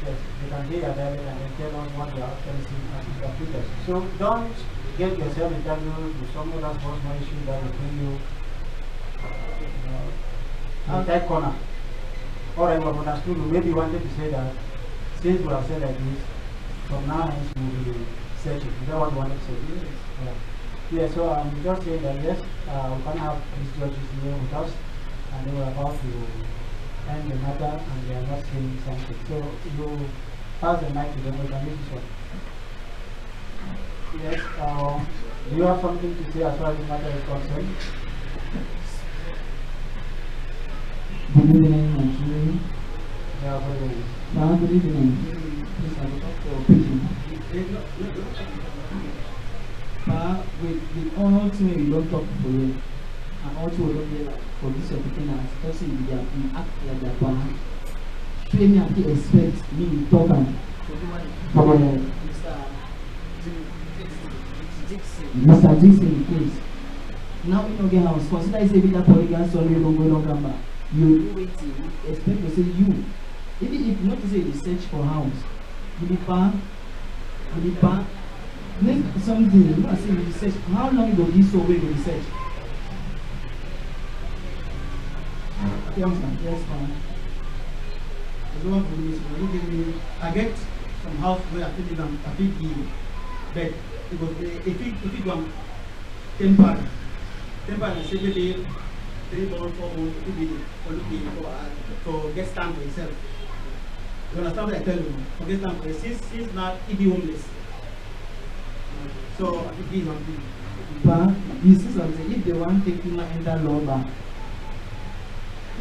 Yes, they can hear your dialect and then tell us what they are actually seeing as interpreters. So don't get yourself entangled with some other personal issue that will bring you in a tight corner. Or I would understood you maybe wanted to say that since we have said like this, from now on we will be searching. Is that what you wanted to say? Yes. Yeah, so I'm just saying that yes, we can have these judges here with us, and they were about to end the matter and they are not saying something. So you pass the mic to them, we can use this one. Yes, do you have something to say as far as the matter is concerned? Good evening, Nigeria. Yeah, good evening. Good evening. Please, I will talk to your people. With all things we don't talk for you, and also we don't get for this opportunity, especially if they act like their partner. Train me and expect me to talk and Mr. Dixon case. Now we don't get house. Consider it's a bit of polygon, so we don't come back. You do waiting, expect to say you. Even if not to say you search for house, you be make something, you know, say you search. How long will this away with research? Yes, fine. I get some house where I think the bed. It was if it was temporary, I say maybe 3 months, 4 months, it will be for get stand for yourself. You understand what I tell you? For get stand for yourself. Since now it be homeless. So I think he's on the. But you see something, if they want to take you enter law back,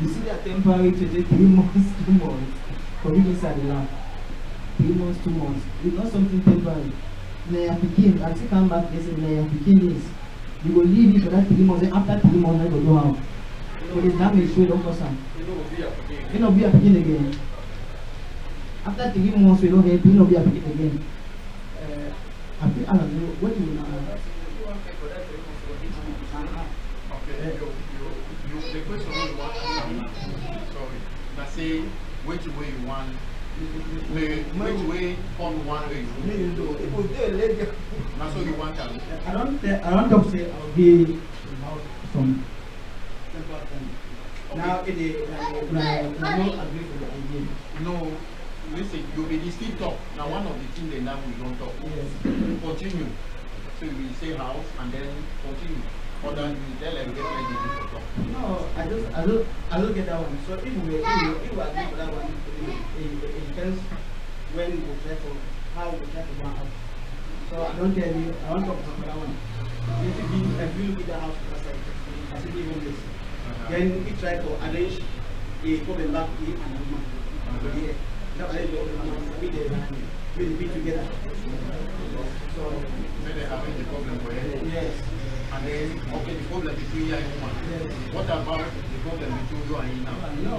you see that temporary to take 3 months, 2 months, for you inside the land. 3 months, 2 months. It's not something temporary. Naya picking, I still come back, they say Naya picking this. You will leave it for that 3 months, then after 3 months, I go do how? So the damage we don't cause am. You know be a picking again. After 3 months, we don't help, you know be a picking again. I think I don't know what you know. Okay, the question you want to ask, sorry, I say which way you want, which way on one way. That's what you want to I don't talk say I'll be about some temper thing. Now it is I don't agree with the idea. No, listen, you be still talk. Now one of the things they now we don't talk. Yes. Continue. So you will say house and then continue. Or then you tell them get ready to talk. No, I don't get that one. So if we agree for that one, it depends when we try for how we try to go out. So I don't tell you, I won't talk about that one. If you look at the house as if even this, then we try to arrange a problem back here and a woman. Yeah. Now I we be together. So maybe having the problem for you. yes. And then okay, the problem between you and woman. Yes. What about the problem between you and him now? No.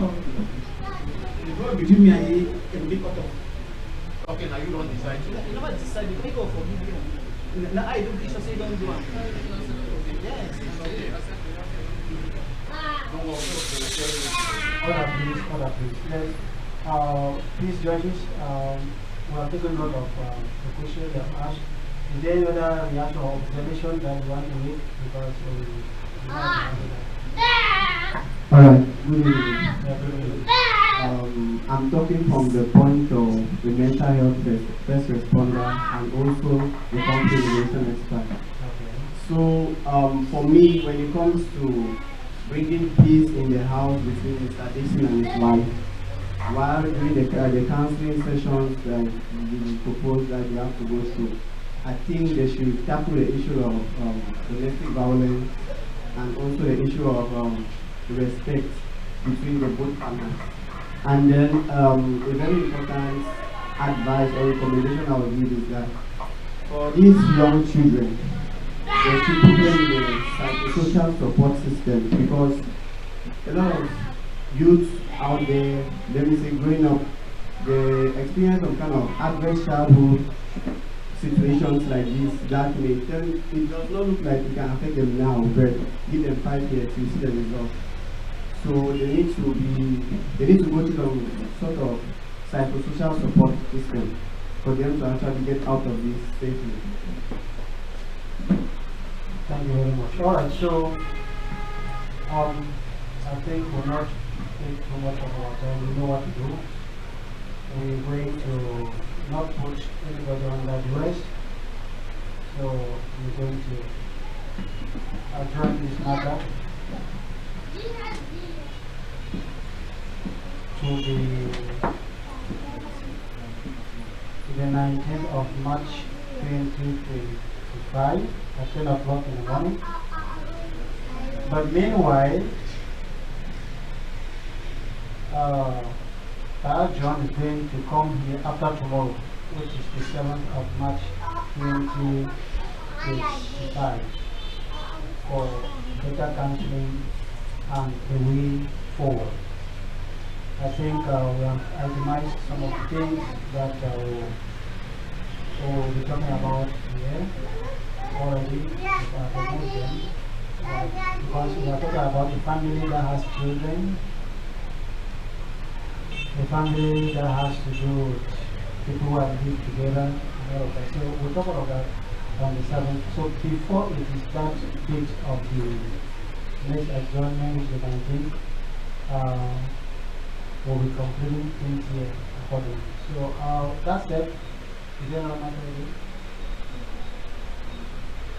The problem between me and he can be cut off. Okay, now you don't decide. You never decide, you make up for you. Now I do this, I say don't do it. Yes. Don't worry, they will tell you. Order please. Yes. Please judges, we have taken note of the question you have asked. Is there any other reaction or observation that you want to make? Because we have to that. Alright, good evening. Yeah, good evening. I'm talking from the point of the mental health first responder and also the conflict relation expert. Okay. So, for me, when it comes to bringing peace in the house between Mr. Dixon and his wife, while during the counseling sessions that you propose that you have to go through, I think they should tackle the issue of domestic violence and also the issue of respect between the both partners. And then a very important advice or recommendation I would give is that for these young children, they should put them in the psychosocial support system, because a lot of youth out there, let me say growing up, they experience some kind of adverse childhood situations like this that may tell it does not look like it can affect them now, but give them 5 years to see the results. So they need to go to some sort of psychosocial support system for them to actually get out of this safely. Thank you very much. All right, so I think we'll not take too much of our time. We know what to do. We're going to not put anybody under duress. So we're going to adjourn this matter to the 19th of March 2025 at 10 o'clock in the morning. But meanwhile, John is going to come here after tomorrow, which is the 7th of March 2025, for better counseling and the way forward. I think we have itemized some of the things that we'll be talking about here already. Because we are talking about the family that has children, the family that has to do with people who have lived together, and all of that. So we'll talk about that on the 7th. So before it is that date of the next adjournment, which is the 19th, we'll be concluding things here accordingly. So that said, is there another matter again?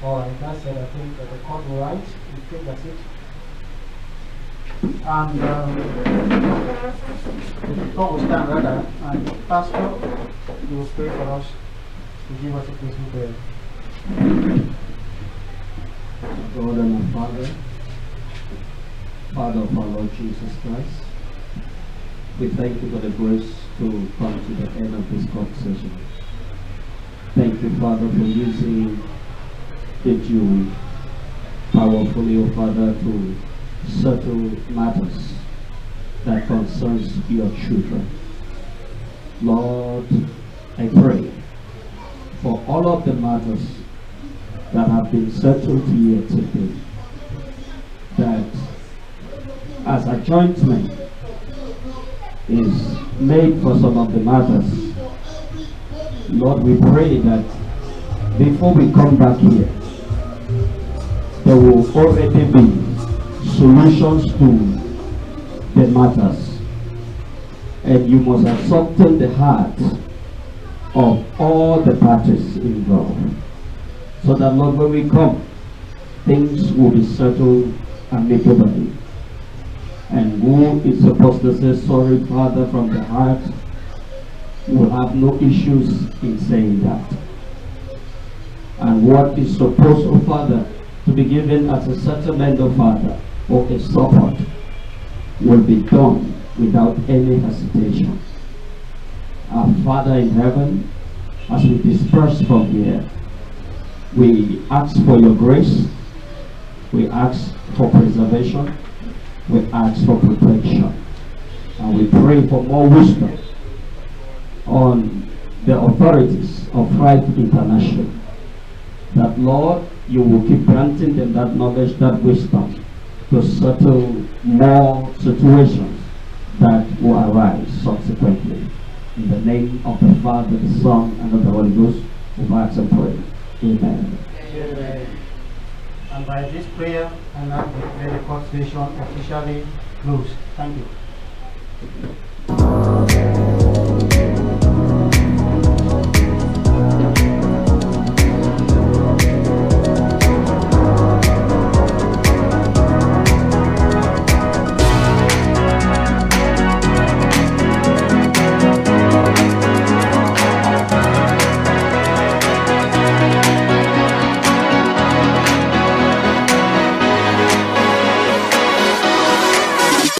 Alright, that said, I think that the court will write, we think that's it. And the court will stand rather, and Pastor, you will pray for us to give us a peaceful prayer. God and our Father, Father of our Lord Jesus Christ, we thank you for the grace to come to the end of this court session. Thank you, Father, for using the Jew powerfully, O Father, to settle matters that concerns your children. Lord, I pray for all of the matters that have been settled here today, that as adjointment is made for some of the matters, Lord, we pray that before we come back here, there will already be solutions to the matters, and you must have softened the heart of all the parties involved, so that, Lord, when we come, things will be settled amicably. And who is supposed to say sorry, Father, from the heart, will have no issues in saying that. And what is supposed, oh Father, to be given as a settlement, oh Father, or a support, will be done without any hesitation. Our Father in heaven, as we disperse from here, we ask for your grace, we ask for preservation, we ask for protection, and we pray for more wisdom on the authorities of PHRIDE International, that, Lord, you will keep granting them that knowledge, that wisdom, to settle more situations that will arise subsequently. In the name of the Father, the Son, and of the Holy Ghost, we ask and pray. Amen. Amen. And by this prayer, I now declare the court session officially closed. Thank you.